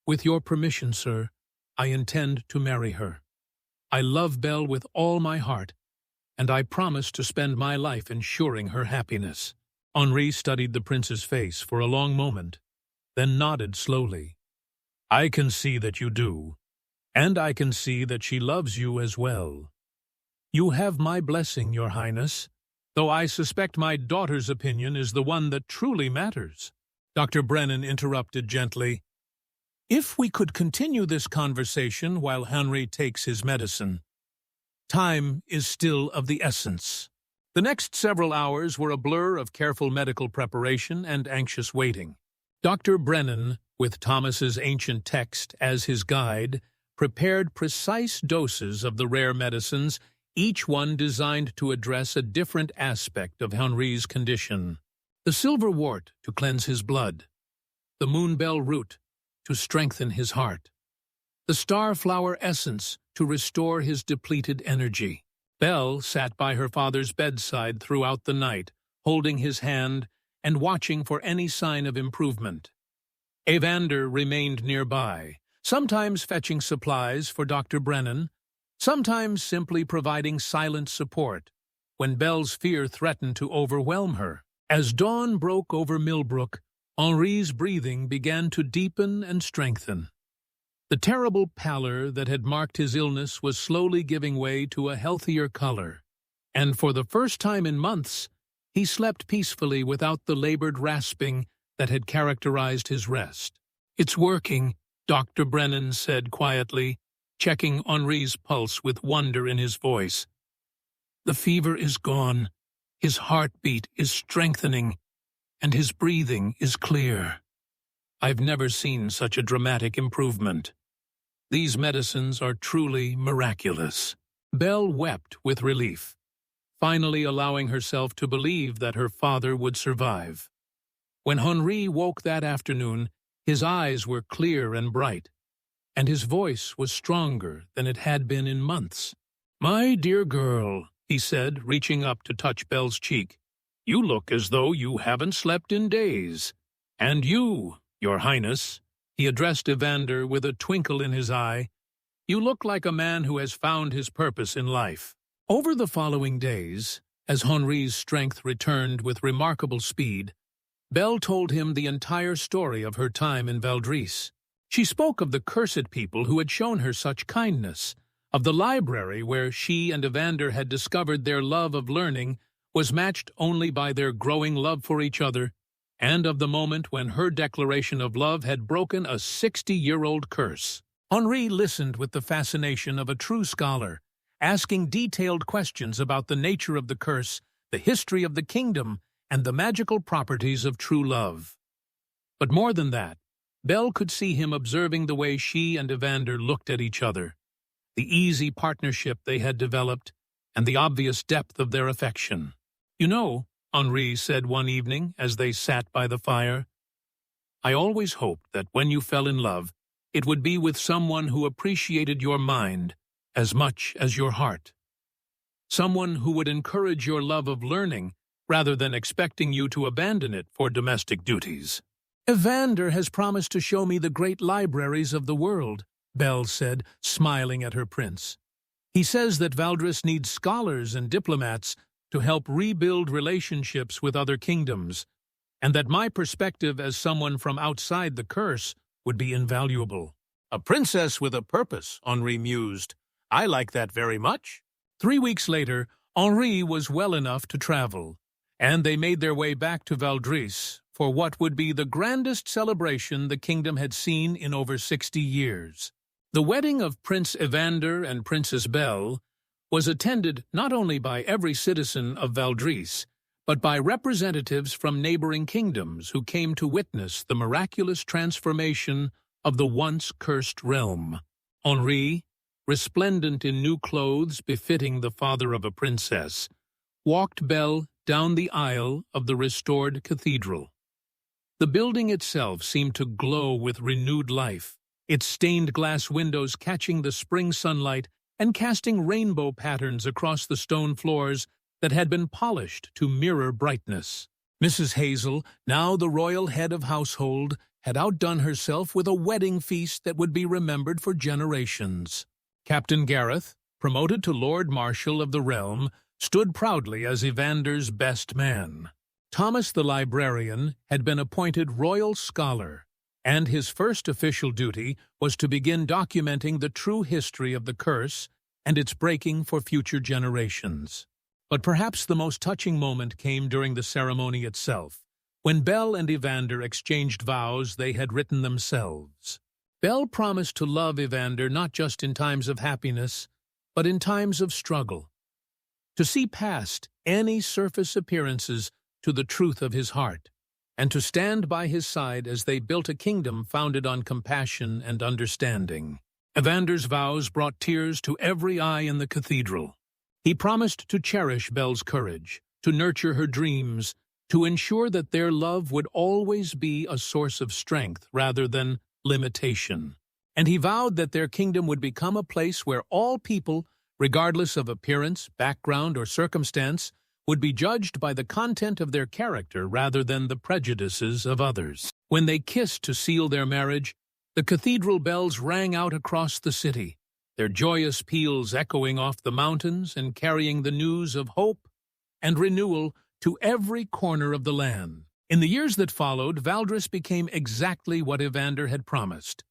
With your permission, sir, I intend to marry her. I love Belle with all my heart, and I promise to spend my life ensuring her happiness. Henri studied the prince's face for a long moment, then nodded slowly. I can see that you do, and I can see that she loves you as well. You have my blessing, Your Highness, though I suspect my daughter's opinion is the one that truly matters. Dr. Brennan interrupted gently. If we could continue this conversation while Henri takes his medicine. Time is still of the essence. The next several hours were a blur of careful medical preparation and anxious waiting. Dr. Brennan, with Thomas's ancient text as his guide, prepared precise doses of the rare medicines, each one designed to address a different aspect of Henri's condition. The silver wort to cleanse his blood, the moonbell root to strengthen his heart, the starflower essence to restore his depleted energy. Belle sat by her father's bedside throughout the night, holding his hand and watching for any sign of improvement. Evander remained nearby, sometimes fetching supplies for Dr. Brennan, sometimes simply providing silent support when Belle's fear threatened to overwhelm her. As dawn broke over Millbrook, Henri's breathing began to deepen and strengthen. The terrible pallor that had marked his illness was slowly giving way to a healthier color, and for the first time in months, he slept peacefully without the labored rasping that had characterized his rest. It's working, Dr. Brennan said quietly, checking Henri's pulse with wonder in his voice. The fever is gone, his heartbeat is strengthening, and his breathing is clear. I've never seen such a dramatic improvement. These medicines are truly miraculous. Belle wept with relief, finally allowing herself to believe that her father would survive. When Henri woke that afternoon, his eyes were clear and bright, and his voice was stronger than it had been in months. My dear girl, he said, reaching up to touch Belle's cheek, you look as though you haven't slept in days. And you, Your Highness, he addressed Evander with a twinkle in his eye, you look like a man who has found his purpose in life. Over the following days, as Henri's strength returned with remarkable speed, Belle told him the entire story of her time in Valdris. She spoke of the cursed people who had shown her such kindness, of the library where she and Evander had discovered their love of learning was matched only by their growing love for each other, and of the moment when her declaration of love had broken a 60-year-old curse. Henri listened with the fascination of a true scholar, asking detailed questions about the nature of the curse, the history of the kingdom, and the magical properties of true love. But more than that, Belle could see him observing the way she and Evander looked at each other, the easy partnership they had developed, and the obvious depth of their affection. You know, Henri said one evening as they sat by the fire, I always hoped that when you fell in love, it would be with someone who appreciated your mind as much as your heart. Someone who would encourage your love of learning rather than expecting you to abandon it for domestic duties. Evander has promised to show me the great libraries of the world, Belle said, smiling at her prince. He says that Valdris needs scholars and diplomats to help rebuild relationships with other kingdoms, and that my perspective as someone from outside the curse would be invaluable. A princess with a purpose, Henri mused. I like that very much. 3 weeks later, Henri was well enough to travel, and they made their way back to Valdris for what would be the grandest celebration the kingdom had seen in over 60 years. The wedding of Prince Evander and Princess Belle was attended not only by every citizen of Valdris, but by representatives from neighboring kingdoms who came to witness the miraculous transformation of the once cursed realm. Henri, resplendent in new clothes befitting the father of a princess, walked Belle down the aisle of the restored cathedral. The building itself seemed to glow with renewed life, its stained glass windows catching the spring sunlight and casting rainbow patterns across the stone floors that had been polished to mirror brightness. Mrs. Hazel, now the royal head of household, had outdone herself with a wedding feast that would be remembered for generations. Captain Gareth, promoted to Lord Marshal of the realm, stood proudly as Evander's best man. Thomas the librarian had been appointed royal scholar, and his first official duty was to begin documenting the true history of the curse and its breaking for future generations. But perhaps the most touching moment came during the ceremony itself, when Belle and Evander exchanged vows they had written themselves. Belle promised to love Evander not just in times of happiness, but in times of struggle, to see past any surface appearances to the truth of his heart, and to stand by his side as they built a kingdom founded on compassion and understanding. Evander's vows brought tears to every eye in the cathedral. He promised to cherish Belle's courage, to nurture her dreams, to ensure that their love would always be a source of strength rather than limitation. And he vowed that their kingdom would become a place where all people, regardless of appearance, background, or circumstance, would be judged by the content of their character rather than the prejudices of others. When they kissed to seal their marriage, the cathedral bells rang out across the city, their joyous peals echoing off the mountains and carrying the news of hope and renewal to every corner of the land. In the years that followed, Valdris became exactly what Evander had promised,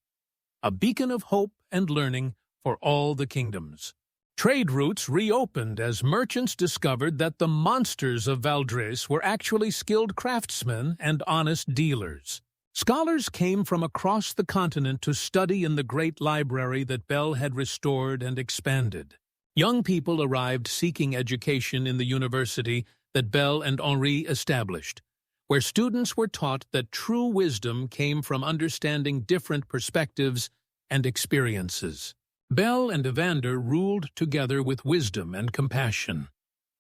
a beacon of hope and learning for all the kingdoms. Trade routes reopened as merchants discovered that the monsters of Valdris were actually skilled craftsmen and honest dealers. Scholars came from across the continent to study in the great library that Belle had restored and expanded. Young people arrived seeking education in the university that Belle and Henri established, where students were taught that true wisdom came from understanding different perspectives and experiences. Belle and Evander ruled together with wisdom and compassion,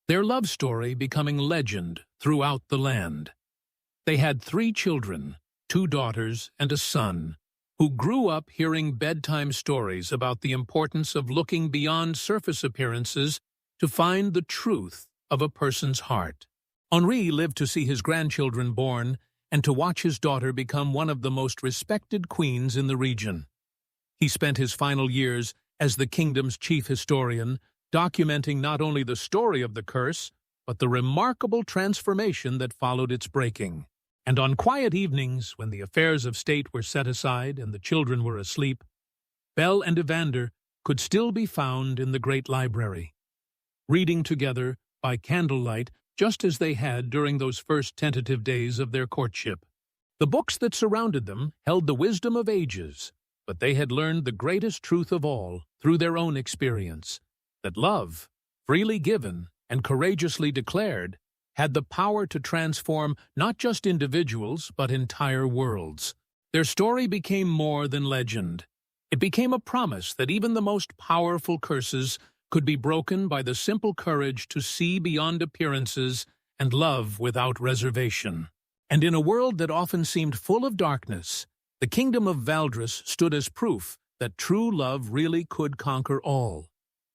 their love story becoming legend throughout the land. They had 3 children, 2 daughters and a son, who grew up hearing bedtime stories about the importance of looking beyond surface appearances to find the truth of a person's heart. Henri lived to see his grandchildren born and to watch his daughter become one of the most respected queens in the region. He spent his final years as the kingdom's chief historian, documenting not only the story of the curse, but the remarkable transformation that followed its breaking. And on quiet evenings, when the affairs of state were set aside and the children were asleep, Belle and Evander could still be found in the great library, reading together by candlelight just as they had during those first tentative days of their courtship. The books that surrounded them held the wisdom of ages, but they had learned the greatest truth of all through their own experience, that love, freely given and courageously declared, had the power to transform not just individuals but entire worlds. Their story became more than legend. It became a promise that even the most powerful curses could be broken by the simple courage to see beyond appearances and love without reservation. And in a world that often seemed full of darkness, the kingdom of Valdris stood as proof that true love really could conquer all,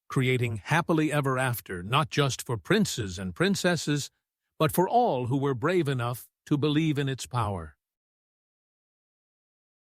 creating happily ever after not just for princes and princesses, but for all who were brave enough to believe in its power.